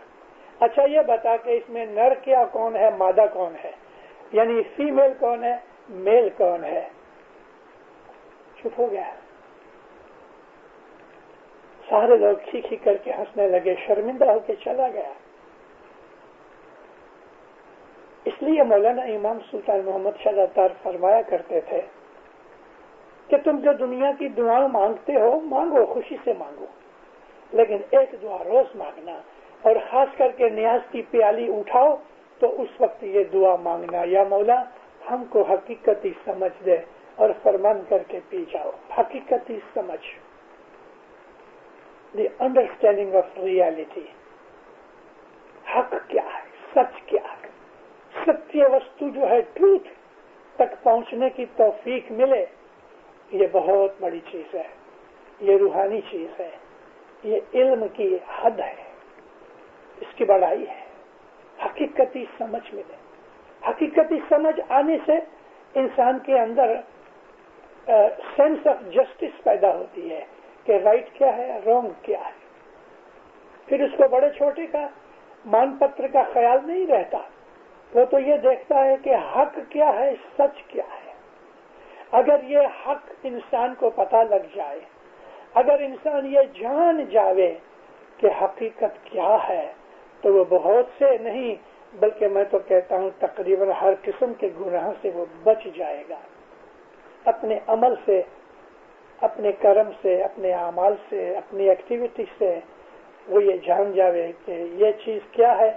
اچھا یہ بتا کہ اس میں نر کیا کون ہے، مادہ کون ہے، یعنی فیمیل کون ہے، میل کون ہے. چپ ہو گیا. سارے لوگ کھی کر کے ہنسنے لگے، شرمندہ ہو کے چلا گیا. اس لیے مولانا امام سلطان محمد شاہ اتار فرمایا کرتے تھے کہ تم جو دنیا کی دعائیں مانگتے ہو مانگو، خوشی سے مانگو، لیکن ایک دعا روز مانگنا، اور خاص کر کے نیاز کی پیالی اٹھاؤ تو اس وقت یہ دعا مانگنا، یا مولا ہم کو حقیقتی سمجھ دے اور فرمان کر کے پی جاؤ. حقیقتی سمجھ، دی انڈرسٹینڈنگ آف ریالٹی. حق کیا ہے، سچ کیا ہے، ستیہ وستو جو ہے، ٹروتھ تک پہنچنے کی توفیق ملے، یہ بہت بڑی چیز ہے. یہ روحانی چیز ہے، یہ علم کی حد ہے، اس کی بڑائی ہے. حقیقتی سمجھ ملے. حقیقتی سمجھ آنے سے انسان کے اندر سینس آف جسٹس پیدا ہوتی ہے کہ رائٹ کیا ہے، رانگ کیا ہے. پھر اس کو بڑے چھوٹے کا مان پتر کا خیال نہیں رہتا. وہ تو یہ دیکھتا ہے کہ حق کیا ہے، سچ کیا ہے. اگر یہ حق انسان کو پتہ لگ جائے، اگر انسان یہ جان جاوے کہ حقیقت کیا ہے، تو وہ بہت سے نہیں بلکہ میں تو کہتا ہوں تقریباً ہر قسم کے گناہ سے وہ بچ جائے گا. اپنے عمل سے، اپنے کرم سے، اپنے اعمال سے، اپنی ایکٹیویٹی سے وہ یہ جان جاوے کہ یہ چیز کیا ہے،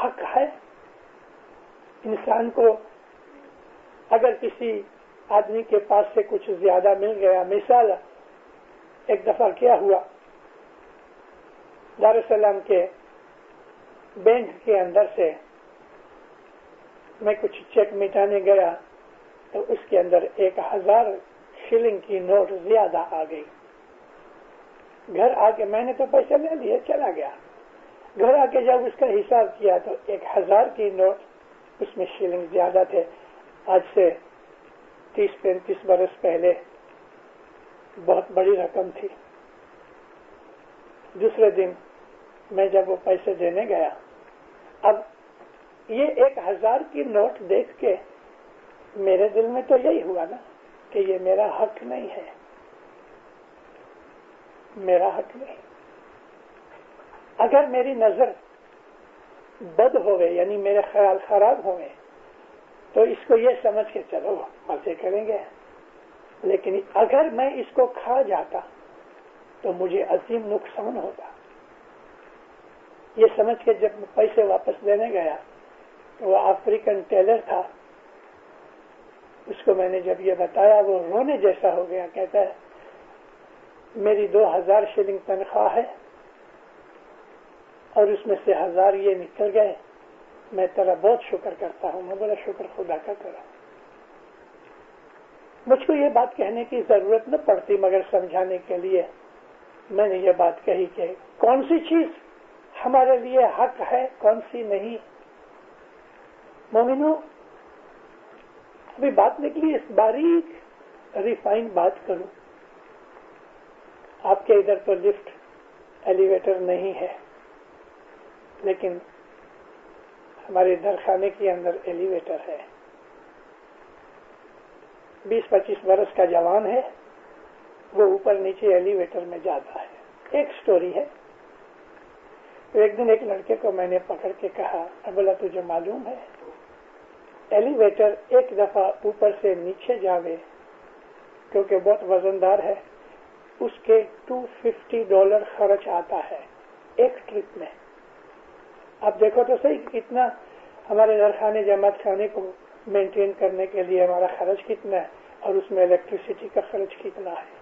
حق ہے. انسان کو اگر کسی آدمی کے پاس سے کچھ زیادہ مل گیا، مثال ایک دفعہ کیا ہوا، دارالسلام کے بینک کے اندر سے میں کچھ چیک مٹانے گیا تو اس کے اندر 1000 شلنگ کی نوٹ زیادہ آ گئی. گھر آ کے میں نے تو پیسے لے لیے، چلا گیا. گھر آ کے جب اس کا حساب کیا تو 1000 کی نوٹ اس میں شلنگ زیادہ تھے. آج سے 30-35 برس پہلے بہت بڑی رقم تھی. دوسرے دن میں جب وہ پیسے دینے گیا، اب یہ 1000 کی نوٹ دیکھ کے میرے دل میں تو یہی ہوا نا کہ یہ میرا حق نہیں ہے. میرا حق نہیں. اگر میری نظر بد ہوئے یعنی میرے خیال خراب ہوئے تو اس کو یہ سمجھ کے چلو مزے کریں گے، لیکن اگر میں اس کو کھا جاتا تو مجھے عظیم نقصان ہوتا. یہ سمجھ کے جب میں پیسے واپس دینے گیا تو وہ افریقن ٹیلر تھا، اس کو میں نے جب یہ بتایا وہ رونے جیسا ہو گیا. کہتا ہے میری 2000 شلنگ تنخواہ ہے اور اس میں سے 1000 یہ نکل گئے، میں تیرا بہت شکر کرتا ہوں. میں بولا شکر خدا کا کرو. مجھ کو یہ بات کہنے کی ضرورت نہ پڑتی، مگر سمجھانے کے لیے میں نے یہ بات کہی کہ کون سی چیز ہمارے لیے حق ہے کون سی نہیں. مومنو، ابھی بات نکلی اس باریک ریفائن بات کروں. آپ کے ادھر تو لفٹ ایلیویٹر نہیں ہے، لیکن ہمارے درخانے کے اندر ایلیویٹر ہے. 20-25 برس کا جوان ہے، وہ اوپر نیچے ایلیویٹر میں جاتا ہے. ایک سٹوری ہے. ایک دن ایک لڑکے کو میں نے پکڑ کے کہا، بولا تجھے معلوم ہے ایلیویٹر ایک دفعہ اوپر سے نیچے جاوے کیونکہ بہت وزندار ہے، اس کے $250 خرچ آتا ہے ایک ٹرپ میں. آپ دیکھو تو صحیح کتنا ہمارے درخانے جماعت خانے کو مینٹین کرنے کے لیے ہمارا خرچ کتنا ہے اور اس میں الیکٹریسٹی کا خرچ کتنا ہے.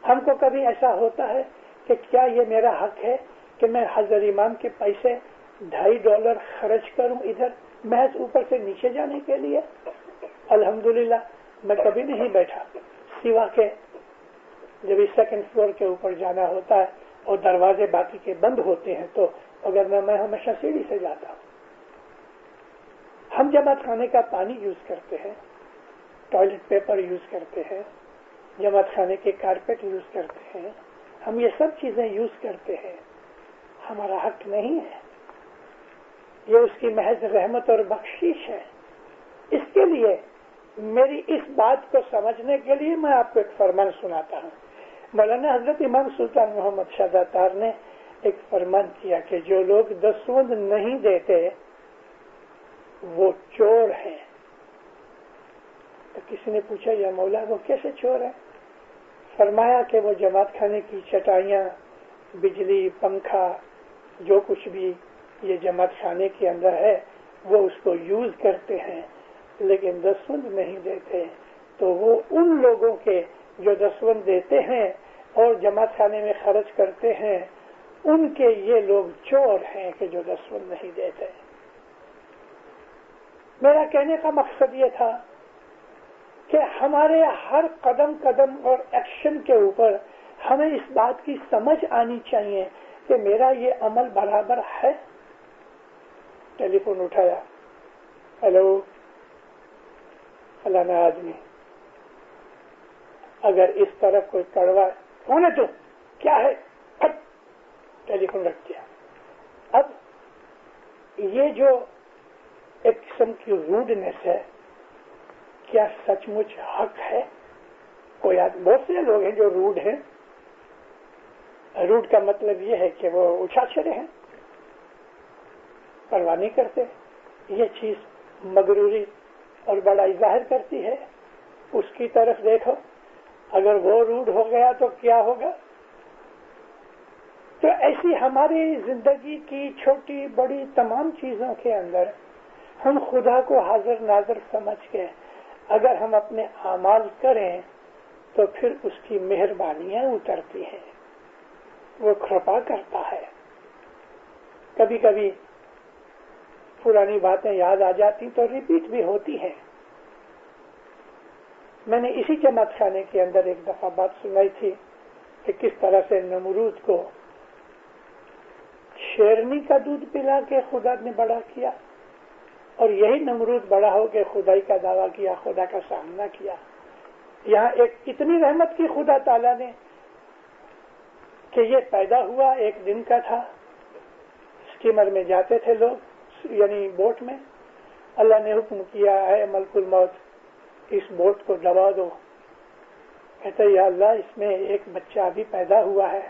ہم کو کبھی ایسا ہوتا ہے کہ کیا یہ میرا حق ہے کہ میں حضرت امام کے پیسے $2.50 خرچ کروں ادھر محض اوپر سے نیچے جانے کے لیے؟ الحمدللہ میں کبھی نہیں بیٹھا، سوا کے جب اس سیکنڈ فلور کے اوپر جانا ہوتا ہے اور دروازے باقی کے بند ہوتے ہیں تو اگر میں ہمیشہ سیڑھی سے جاتا ہوں. ہم جماعت خانے کا پانی یوز کرتے ہیں، ٹوائلٹ پیپر یوز کرتے ہیں، جماعت خانے کے کارپیٹ یوز کرتے ہیں، ہم یہ سب چیزیں یوز کرتے ہیں. ہمارا حق نہیں ہے، یہ اس کی محض رحمت اور بخشش ہے. اس کے لیے میری اس بات کو سمجھنے کے لیے میں آپ کو ایک فرمان سناتا ہوں. مولانا حضرت امام سلطان محمد شاہ تار نے ایک فرمان کیا کہ جو لوگ دسوند نہیں دیتے وہ چور ہیں. تو کسی نے پوچھا یا مولا وہ کیسے چور ہیں؟ فرمایا کہ وہ جماعت خانے کی چٹائیاں، بجلی، پنکھا، جو کچھ بھی یہ جماعت خانے کے اندر ہے وہ اس کو یوز کرتے ہیں لیکن دسوند نہیں دیتے. تو وہ ان لوگوں کے جو دسوند دیتے ہیں اور جماعت خانے میں خرچ کرتے ہیں ان کے یہ لوگ چور ہیں کہ جو دسوند نہیں دیتے. میرا کہنے کا مقصد یہ تھا کہ ہمارے ہر قدم قدم اور ایکشن کے اوپر ہمیں اس بات کی سمجھ آنی چاہیے کہ میرا یہ عمل برابر ہے. ٹیلی فون اٹھایا، ہیلو فلانا آدمی، اگر اس طرف کوئی کڑوا، کون ہے تو کیا ہے، ٹیلی فون رکھ دیا. اب یہ جو ایک قسم کی روڈنیس ہے، کیا سچ مچ حق ہے؟ کوئی بہت سے لوگ ہیں جو روڈ ہیں. روڈ کا مطلب یہ ہے کہ وہ اچھاچھڑے ہیں، پرواہ نہیں کرتے. یہ چیز مغروری اور بڑائی ظاہر کرتی ہے. اس کی طرف دیکھو، اگر وہ روڈ ہو گیا تو کیا ہوگا؟ تو ایسی ہماری زندگی کی چھوٹی بڑی تمام چیزوں کے اندر ہم خدا کو حاضر ناظر سمجھ کے اگر ہم اپنے اعمال کریں تو پھر اس کی مہربانیاں اترتی ہیں، وہ کرپا کرتا ہے. کبھی کبھی پرانی باتیں یاد آ جاتی تو ریپیٹ بھی ہوتی ہیں. میں نے اسی جماعت خانے کے اندر ایک دفعہ بات سنائی تھی کہ کس طرح سے نمرود کو شیرنی کا دودھ پلا کے خدا نے بڑا کیا اور یہی نمرود بڑا ہو کے خدائی کا دعویٰ کیا، خدا کا سامنا کیا. یہاں ایک اتنی رحمت کی خدا تعالیٰ نے کہ یہ پیدا ہوا ایک دن کا تھا. اسٹیمر میں جاتے تھے لوگ، یعنی بوٹ میں. اللہ نے حکم کیا ہے ملک الموت اس بوٹ کو دبا دو. کہتے یا اللہ اس میں ایک بچہ ابھی پیدا ہوا ہے،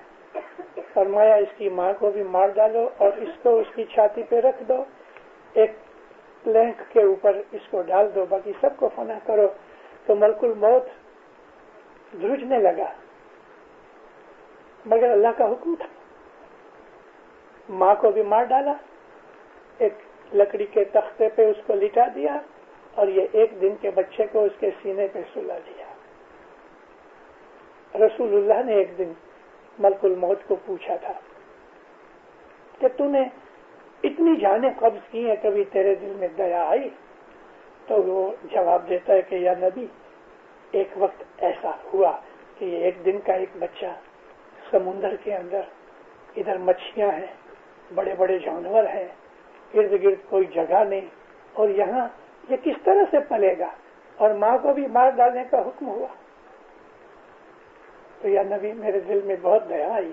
فرمایا اس کی ماں کو بھی مار ڈالو اور اس کو اس کی چھاتی پہ رکھ دو، ایک پلینک کے اوپر اس کو ڈال دو، باقی سب کو فنا کرو۔ تو ملک الموت دھرجنے لگا، مگر اللہ کا حکم تھا، ماں کو بھی مار ڈالا، ایک لکڑی کے تختے پہ اس کو لٹا دیا اور یہ ایک دن کے بچے کو اس کے سینے پہ سلا دیا۔ رسول اللہ نے ایک دن ملک الموت کو پوچھا تھا کہ تو نے اتنی جانیں قبض کی ہیں، کبھی تیرے دل میں دیا آئی؟ تو وہ جواب دیتا ہے کہ یا نبی ایک وقت ایسا ہوا کہ یہ ایک دن کا ایک بچہ سمندر کے اندر، ادھر مچھلیاں ہیں، بڑے بڑے جانور ہیں، ارد گرد کوئی جگہ نہیں، اور یہاں یہ کس طرح سے پلے گا، اور ماں کو بھی مار ڈالنے کا حکم ہوا۔ تو یا نبی میرے دل میں بہت دیا آئی،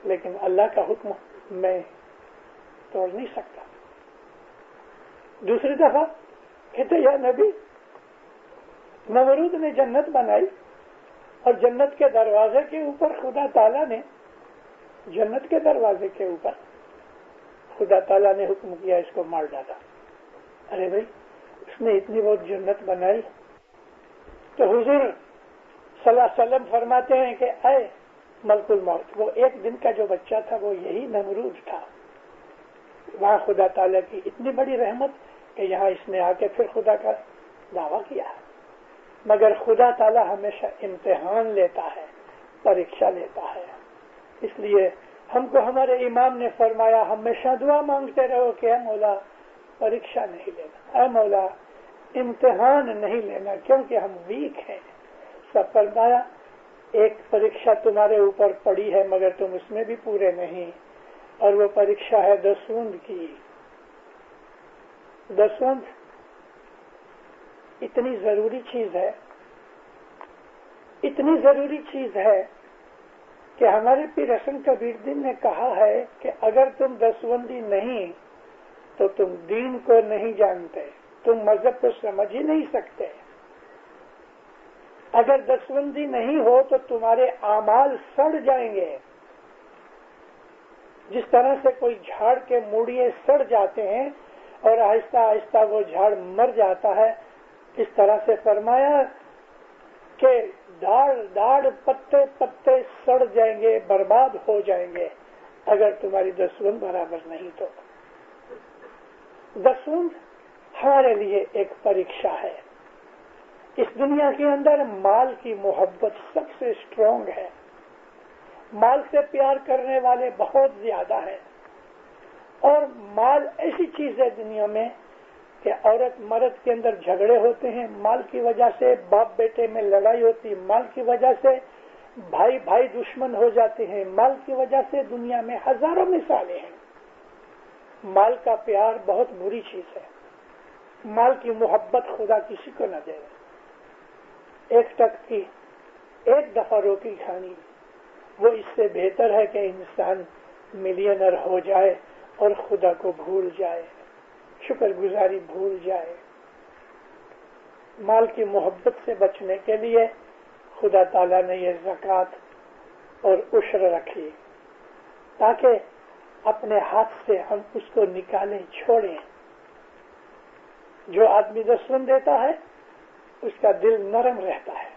لیکن اللہ کا حکم میں توڑ نہیں سکتا۔ دوسری دفعہ کہتے یا نبی نمرود نے جنت بنائی اور جنت کے دروازے کے اوپر خدا تعالیٰ نے، جنت کے دروازے کے اوپر خدا تعالیٰ نے حکم کیا اس کو مار ڈالا۔ ارے بھائی اس نے اتنی بہت جنت بنائی۔ تو حضور صلی اللہ علیہ وسلم فرماتے ہیں کہ اے ملک الموت، وہ ایک دن کا جو بچہ تھا وہ یہی نمرود تھا۔ وہاں خدا تعالیٰ کی اتنی بڑی رحمت کہ یہاں اس نے آ کے پھر خدا کا دعویٰ کیا، مگر خدا تعالیٰ ہمیشہ امتحان لیتا ہے، پریکشا لیتا ہے۔ اس لیے ہم کو ہمارے امام نے فرمایا ہمیشہ دعا مانگتے رہو کہ اے مولا پریکشا نہیں لینا، اے مولا امتحان نہیں لینا، کیونکہ ہم ویک ہیں۔ سب فرمایا ایک پریکشا تمہارے اوپر پڑی ہے مگر تم اس میں بھی پورے نہیں، اور وہ پریکشا ہے دسوند کی۔ دسوند اتنی ضروری چیز ہے، اتنی ضروری چیز ہے کہ ہمارے پیر حسن کبیر دین نے کہا ہے کہ اگر تم دسوندی نہیں تو تم دین کو نہیں جانتے، تم مذہب کو سمجھ ہی نہیں سکتے۔ اگر دسوندی نہیں ہو تو تمہارے اعمال سڑ جائیں گے، جس طرح سے کوئی جھاڑ کے موڑیے سڑ جاتے ہیں اور آہستہ آہستہ وہ جھاڑ مر جاتا ہے، اس طرح سے فرمایا کہ داڑ پتے پتے سڑ جائیں گے، برباد ہو جائیں گے اگر تمہاری دسوند برابر نہیں تو۔ دسوند ہمارے لیے ایک پریکشا ہے۔ اس دنیا کے اندر مال کی محبت سب سے اسٹرانگ ہے، مال سے پیار کرنے والے بہت زیادہ ہیں، اور مال ایسی چیز ہے دنیا میں کہ عورت مرد کے اندر جھگڑے ہوتے ہیں مال کی وجہ سے، باپ بیٹے میں لڑائی ہوتی مال کی وجہ سے، بھائی بھائی دشمن ہو جاتے ہیں مال کی وجہ سے، دنیا میں ہزاروں مثالیں ہیں۔ مال کا پیار بہت بری چیز ہے، مال کی محبت خدا کسی کو نہ دے۔ ایک ٹک کی ایک دفعہ روٹی کھانی وہ اس سے بہتر ہے کہ انسان ملینر ہو جائے اور خدا کو بھول جائے، شکر گزاری بھول جائے۔ مال کی محبت سے بچنے کے لیے خدا تعالیٰ نے یہ زکوٰۃ اور عشر رکھی تاکہ اپنے ہاتھ سے ہم اس کو نکالیں، چھوڑیں۔ جو آدمی دسوند دیتا ہے اس کا دل نرم رہتا ہے،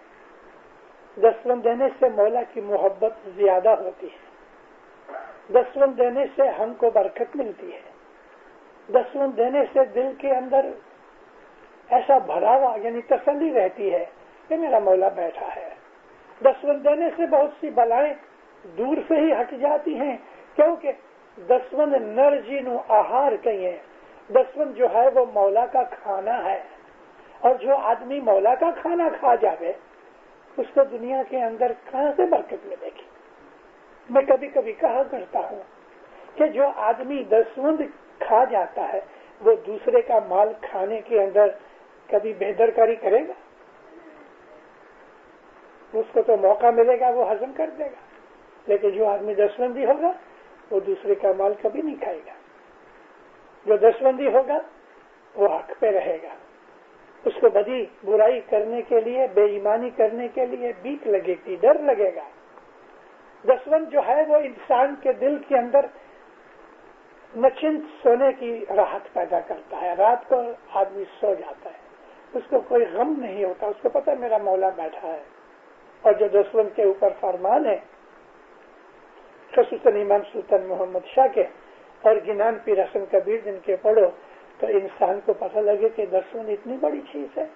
دسوند دینے سے مولا کی محبت زیادہ ہوتی ہے، دسوند دینے سے ہم کو برکت ملتی ہے، دسوند دینے سے دل کے اندر ایسا بھراوا یعنی تسلی رہتی ہے کہ میرا مولا بیٹھا ہے۔ دسوند دینے سے بہت سی بلائیں دور سے ہی ہٹ جاتی ہیں، کیونکہ دسوند نرجینو آہار کہیں، دسوند جو ہے وہ مولا کا کھانا ہے، اور جو آدمی مولا کا کھانا کھا جاوے اس کو دنیا کے اندر کہاں سے برکت ملے گی۔ میں کبھی کبھی کہا کرتا ہوں کہ جو آدمی دسوند کھا جاتا ہے وہ دوسرے کا مال کھانے کے اندر کبھی بےدرکاری کرے گا؟ اس کو تو موقع ملے گا وہ ہضم کر دے گا، لیکن جو آدمی دسوندی ہوگا وہ دوسرے کا مال کبھی نہیں کھائے گا۔ جو دسوندی ہوگا وہ حق پہ رہے گا، اس کو بدی برائی کرنے کے لیے، بے ایمانی کرنے کے لیے بیک لگے گی، ڈر لگے گا۔ دسوند جو ہے وہ انسان کے دل کے اندر نچنت سونے کی راحت پیدا کرتا ہے۔ رات کو آدمی سو جاتا ہے، اس کو کوئی غم نہیں ہوتا، اس کو پتہ میرا مولا بیٹھا ہے۔ اور جو دسوند کے اوپر فرمان ہے خصوصاً امام سلطان محمد شاہ کے اور گنان پیر حسن کبیر جن کے پڑھو تو انسان کو پتہ لگے کہ دسوند اتنی بڑی چیز ہے،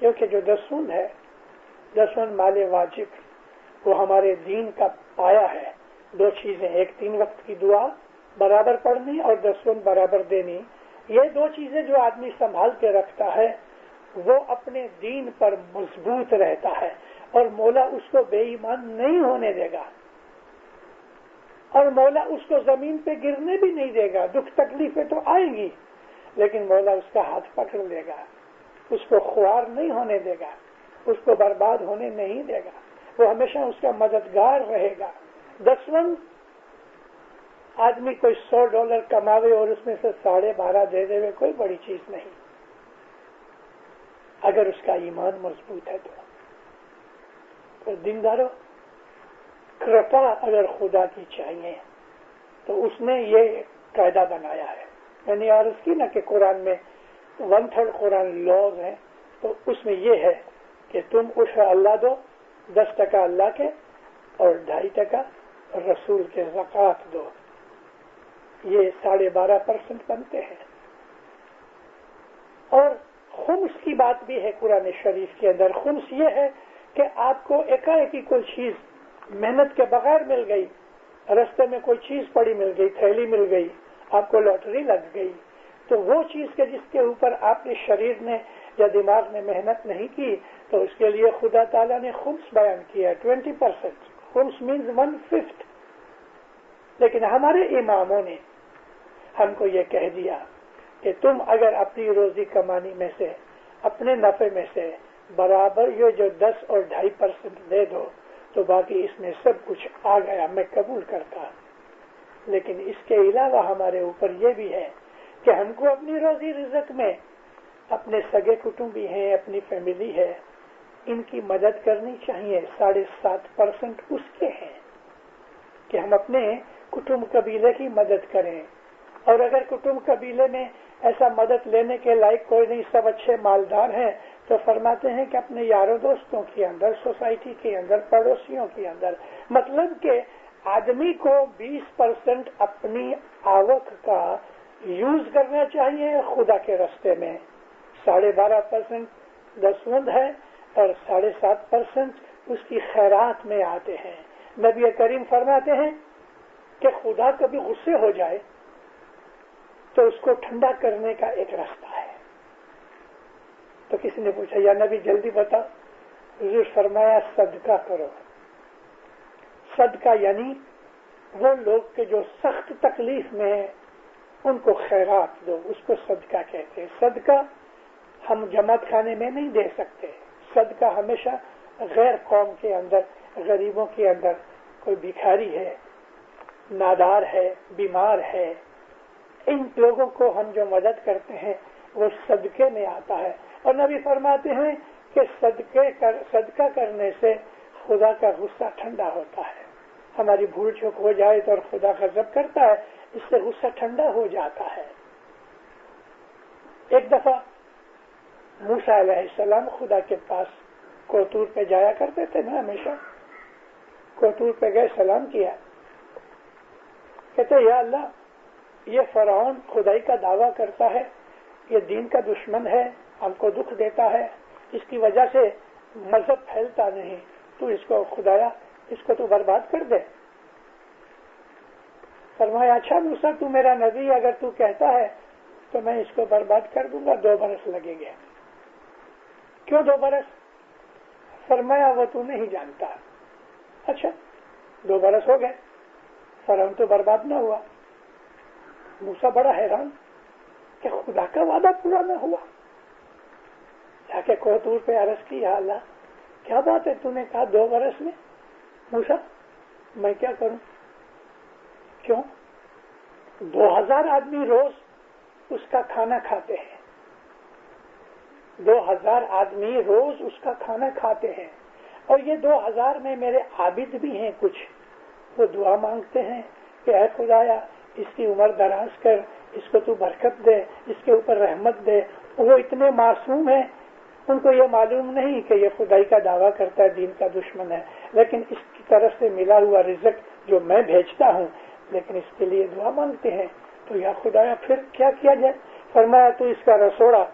کیونکہ جو دسوند ہے، دسوند مال واجب، وہ ہمارے دین کا پایا ہے۔ دو چیزیں، ایک 3 وقت کی دعا برابر پڑھنی اور دسوند برابر دینی، یہ دو چیزیں جو آدمی سنبھال کے رکھتا ہے وہ اپنے دین پر مضبوط رہتا ہے، اور مولا اس کو بے ایمان نہیں ہونے دے گا، اور مولا اس کو زمین پہ گرنے بھی نہیں دے گا۔ دکھ تکلیفیں تو آئیں گی لیکن مولا اس کا ہاتھ پکڑ لے گا، اس کو خوار نہیں ہونے دے گا، اس کو برباد ہونے نہیں دے گا، وہ ہمیشہ اس کا مددگار رہے گا۔ دسوند آدمی کوئی $100 کماوے اور اس میں سے 12.5 دے دے کوئی بڑی چیز نہیں، اگر اس کا ایمان مضبوط ہے تو دیندارو، کرپا اگر خدا کی چاہیے تو اس نے یہ قاعدہ بنایا ہے۔ میں نے عرض کی نا کہ قرآن میں 1/3 قرآن لاز ہیں، تو اس میں یہ ہے کہ تم عشر اللہ دو، 10% اللہ کے اور 2.5% رسول کے زکوٰۃ دو، یہ 12.5% بنتے ہیں۔ اور خمس کی بات بھی ہے قرآن شریف کے اندر۔ خمس یہ ہے کہ آپ کو ایک کوئی چیز محنت کے بغیر مل گئی، رستے میں کوئی چیز پڑی مل گئی، تھیلی مل گئی، آپ کو لاٹری لگ گئی، تو وہ چیز کے جس کے اوپر آپ نے شریر نے یا دماغ نے محنت نہیں کی تو اس کے لیے خدا تعالیٰ نے خمس بیان کیا ہے، 20%۔ خمس مینز 1/5۔ لیکن ہمارے اماموں نے ہم کو یہ کہہ دیا کہ تم اگر اپنی روزی کمانی میں سے، اپنے نفع میں سے برابر یہ جو 10 اور 2.5% دے دو تو باقی اس میں سب کچھ آ گیا، میں قبول کرتا۔ لیکن اس کے علاوہ ہمارے اوپر یہ بھی ہے کہ ہم کو اپنی روزی رزق میں اپنے سگے کٹمبی ہیں، اپنی فیملی ہے، ان کی مدد کرنی چاہیے۔ 7.5% اس کے ہیں کہ ہم اپنے کٹمب قبیلے کی مدد کریں، اور اگر کٹمب قبیلے میں ایسا مدد لینے کے لائق کوئی نہیں، سب اچھے مالدار ہیں، تو فرماتے ہیں کہ اپنے یاروں دوستوں کے اندر، سوسائٹی کے اندر، پڑوسیوں کے اندر، مطلب کہ آدمی کو 20% اپنی آوک کا یوز کرنا چاہیے خدا کے راستے میں۔ 12.5% دسوند ہے اور 7.5% اس کی خیرات میں آتے ہیں۔ نبی کریم فرماتے ہیں کہ خدا کبھی غصے ہو جائے تو اس کو ٹھنڈا کرنے کا ایک راستہ ہے۔ تو کسی نے پوچھا یا نبی جلدی بتا، حضور فرمایا صدقہ کرو۔ صدقہ یعنی وہ لوگ کہ جو سخت تکلیف میں ہیں ان کو خیرات دو، اس کو صدقہ کہتے ہیں۔ صدقہ ہم جماعت خانے میں نہیں دے سکتے، صدقہ ہمیشہ غیر قوم کے اندر، غریبوں کے اندر، کوئی بھکاری ہے، نادار ہے، بیمار ہے، ان لوگوں کو ہم جو مدد کرتے ہیں وہ صدقے میں آتا ہے۔ اور نبی فرماتے ہیں کہ صدقہ کرنے سے خدا کا غصہ ٹھنڈا ہوتا ہے۔ ہماری بھول چوک ہو جائے تو اور خدا غضب کرتا ہے، اس سے غصہ ٹھنڈا ہو جاتا ہے۔ ایک دفعہ موسیٰ علیہ السلام خدا کے پاس کوتور پہ جایا کرتے تھے نا، ہمیشہ کوتور پہ گئے، سلام کیا، کہتے یا اللہ یہ فرعون خدائی کا دعویٰ کرتا ہے، یہ دین کا دشمن ہے، ہم کو دکھ دیتا ہے، اس کی وجہ سے مذہب پھیلتا نہیں، تو اس کو خدایا اس کو تو برباد کر دے۔ فرمایا اچھا موسیٰ تو میرا نبی، اگر تو کہتا ہے تو میں اس کو برباد کر دوں گا، 2 برس لگیں گے۔ کیوں 2 برس؟ فرمایا وہ تو نہیں جانتا۔ اچھا 2 برس ہو گئے، فرعون تو برباد نہ ہوا۔ موسیٰ بڑا حیران کہ خدا کا وعدہ پورا نہ ہوا، جا کے کوتور پہ عرض کی یا اللہ کیا بات ہے، تو نے کہا 2 برس میں؟ موسیٰ میں کیا کروں؟ کیوں؟ 2000 آدمی روز اس کا کھانا کھاتے ہیں، 2000 آدمی روز اس کا کھانا کھاتے ہیں، اور یہ 2000 میں میرے عابد بھی ہیں کچھ، وہ دعا مانگتے ہیں کہ اے خدایا اس کی عمر دراز کر، اس کو تو برکت دے، اس کے اوپر رحمت دے۔ وہ اتنے معصوم ہیں، ان کو یہ معلوم نہیں کہ یہ خدائی کا دعویٰ کرتا ہے، دین کا دشمن ہے، لیکن اس کی طرف سے ملا ہوا رزق جو میں بھیجتا ہوں، لیکن اس کے لیے دعا مانگتے ہیں۔ تو یا خدایا پھر کیا کیا جائے؟ فرمایا تو اس کا رسوڑا،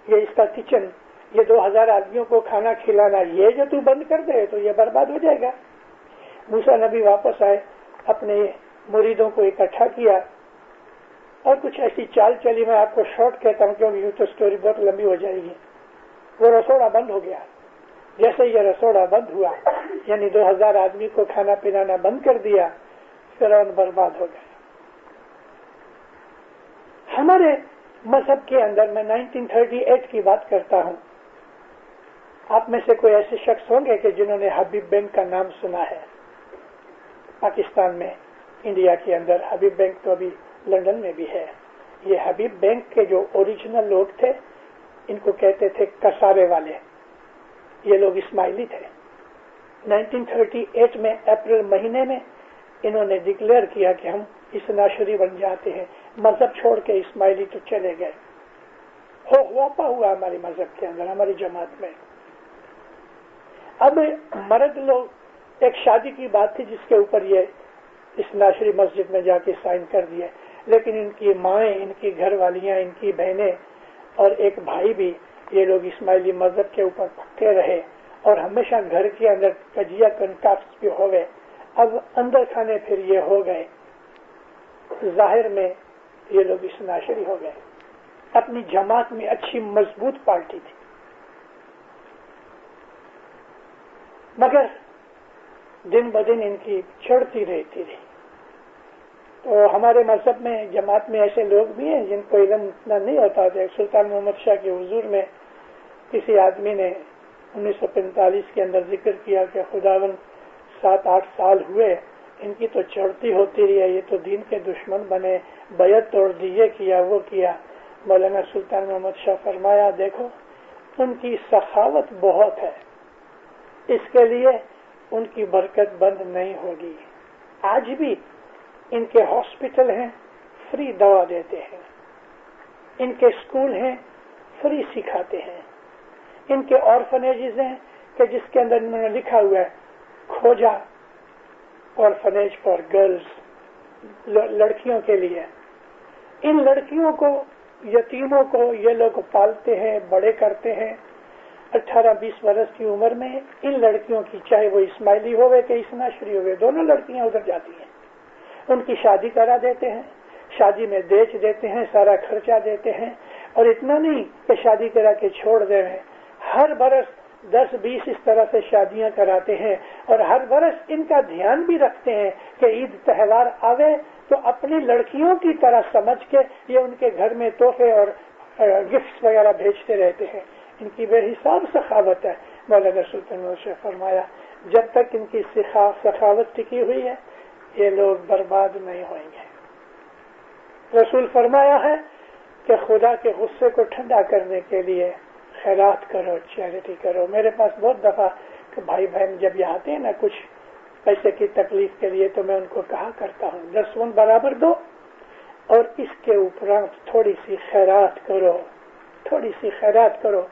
یہ اس کا کچن، یہ 2000 آدمیوں کو کھانا کھلانا، یہ جو تو بند کر دے تو یہ برباد ہو جائے گا۔ موسیٰ نبی واپس آئے، اپنے مریدوں کو اکٹھا کیا اور کچھ ایسی چال چلی، میں آپ کو شارٹ کہتا ہوں کیونکہ یہ تو سٹوری بہت لمبی ہو جائے گی۔ وہ رسوڑا بند ہو گیا۔ جیسے یہ رسوڑا بند ہوا، یعنی 2000 آدمی کو کھانا پلانا بند کر دیا، فرعون برباد ہو گیا۔ ہمارے مذہب کے اندر، میں 1938 کی بات کرتا ہوں، آپ میں سے کوئی ایسے شخص ہوں گے کہ جنہوں نے حبیب بینک کا نام سنا ہے؟ پاکستان میں، انڈیا کے اندر حبیب بینک تو ابھی لندن میں بھی ہے۔ یہ حبیب بینک کے جو اوریجنل لوگ تھے، ان کو کہتے تھے کسارے والے، یہ لوگ اسماعیلی تھے۔ 1938 میں اپریل مہینے میں انہوں نے ڈکلیئر کیا کہ ہم اثناشری بن جاتے ہیں، مذہب چھوڑ کے اسماعیلی تو چلے گئے۔ واپا ہوا ہمارے مذہب کے اندر، ہماری جماعت میں۔ اب مرد لوگ، ایک شادی کی بات تھی جس کے اوپر یہ اثناشری مسجد میں جا کے سائن کر دیے، لیکن ان کی مائیں، ان کی گھر والیاں، ان کی بہنیں اور ایک بھائی بھی، یہ لوگ اسماعیلی مذہب کے اوپر پکے رہے اور ہمیشہ گھر کے اندر کجیا کنٹاکس بھی ہو گئے۔ اب اندر کھانے پھر یہ ہو گئے، ظاہر میں یہ لوگ اثناشری ہو گئے۔ اپنی جماعت میں اچھی مضبوط پارٹی تھی، مگر دن بدن ان کی چڑھتی رہتی رہی۔ تو ہمارے مذہب میں، جماعت میں ایسے لوگ بھی ہیں جن کو علم اتنا نہیں ہوتا تھا۔ سلطان محمد شاہ کے حضور میں کسی آدمی نے 1945 کے اندر ذکر کیا کہ خداوند 7-8 سال ہوئے، ان کی تو چڑھتی ہوتی رہی ہے، یہ تو دین کے دشمن بنے، بیعت توڑ دی، یہ کیا وہ کیا۔ مولانا سلطان محمد شاہ فرمایا دیکھو ان کی سخاوت بہت ہے، اس کے لیے ان کی برکت بند نہیں ہوگی۔ آج بھی ان کے ہاسپٹل ہیں، فری دوا دیتے ہیں، ان کے اسکول ہیں، فری سکھاتے ہیں، ان کے آرفنیجز ہیں کہ جس کے اندر انہوں نے لکھا ہوا ہے کھوجا آرفنیج فار گرلز، لڑکیوں کے لیے۔ ان لڑکیوں کو، یتیموں کو یہ لوگ پالتے ہیں، بڑے کرتے ہیں۔ 18-20 برس کی عمر میں ان لڑکیوں کی، چاہے وہ اسماعیلی ہوئے کہ اثناشری ہوئے، دونوں لڑکیاں ادھر جاتی ہیں، ان کی شادی کرا دیتے ہیں، شادی میں بیچ دیتے ہیں، سارا خرچہ دیتے ہیں۔ اور اتنا نہیں کہ شادی کرا کے چھوڑ دے رہے، ہر برس 10-20 اس طرح سے شادیاں کراتے ہیں، اور ہر برس ان کا دھیان بھی رکھتے ہیں کہ عید تہوار آوے تو اپنی لڑکیوں کی طرح سمجھ کے یہ ان کے گھر میں تحفے اور گفٹس وغیرہ بھیجتے رہتے ہیں۔ ان کی بے حساب سخاوت ہے۔ مولانا سلطان محمد شاہ فرمایا جب تک ان کی سخاوت ٹکی ہوئی ہے یہ لوگ برباد نہیں ہوئیں گے۔ رسول فرمایا ہے کہ خدا کے غصے کو ٹھنڈا کرنے کے لیے خیرات کرو، چیریٹی کرو۔ میرے پاس بہت دفعہ کہ بھائی بہن جب یہ آتے ہیں نا کچھ پیسے کی تکلیف کے لیے، تو میں ان کو کہا کرتا ہوں 10 برابر دو اور اس کے اوپر تھوڑی سی خیرات کرو، تھوڑی سی خیرات کرو۔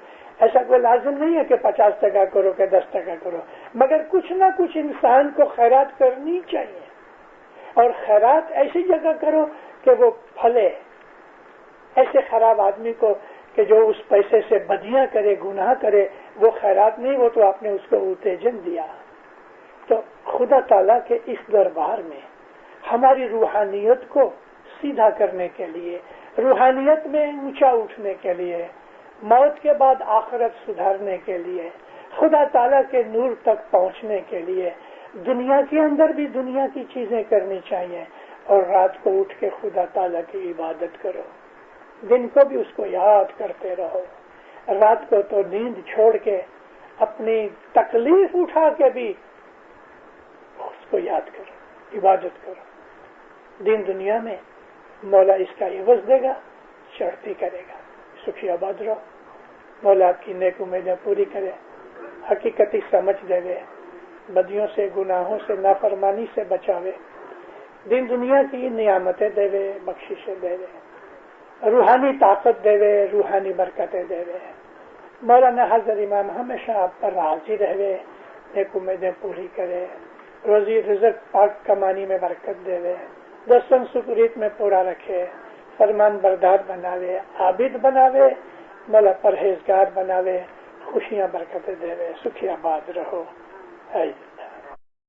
ایسا کوئی لازم نہیں ہے کہ 50% کرو کہ 10% کرو، مگر کچھ نہ کچھ انسان کو خیرات کرنی چاہیے، اور خیرات ایسی جگہ کرو کہ وہ پھلے۔ ایسے خراب آدمی کو کہ جو اس پیسے سے بدیاں کرے، گناہ کرے، وہ خیرات نہیں، وہ تو آپ نے اس کو اتےجن دیا۔ تو خدا تعالیٰ کے اس دربار میں ہماری روحانیت کو سیدھا کرنے کے لیے، روحانیت میں اونچا اٹھنے کے لیے، موت کے بعد آخرت سدھارنے کے لیے، خدا تعالیٰ کے نور تک پہنچنے کے لیے، دنیا کے اندر بھی دنیا کی چیزیں کرنی چاہیے، اور رات کو اٹھ کے خدا تعالیٰ کی عبادت کرو، دن کو بھی اس کو یاد کرتے رہو، رات کو تو نیند چھوڑ کے اپنی تکلیف اٹھا کے بھی اس کو یاد کرو، عبادت کرو۔ دین دنیا میں مولا اس کا عوض دے گا، چڑھتی کرے گا۔ سکھی آباد رہو۔ مولا آپ کی نیک امیدیں پوری کرے، حقیقتی سمجھ دے، بدیوں سے گناہوں سے نافرمانی سے بچاوے، دین دنیا کی نعمتیں دے، بخششیں دے، روحانی طاقت دے، روحانی برکتیں دے۔ مولانا حضرت امام ہمیشہ آپ پر راضی رہے، نیک امیدیں پوری کرے، روزی رزق پاک کمانی میں برکت دے، دستن سکریت میں پورا رکھے، فرمان بردار بناوے، عابد بناوے، مولا پرہیزگار بناوے، خوشیاں برکتیں دے، سکھی آباد رہو۔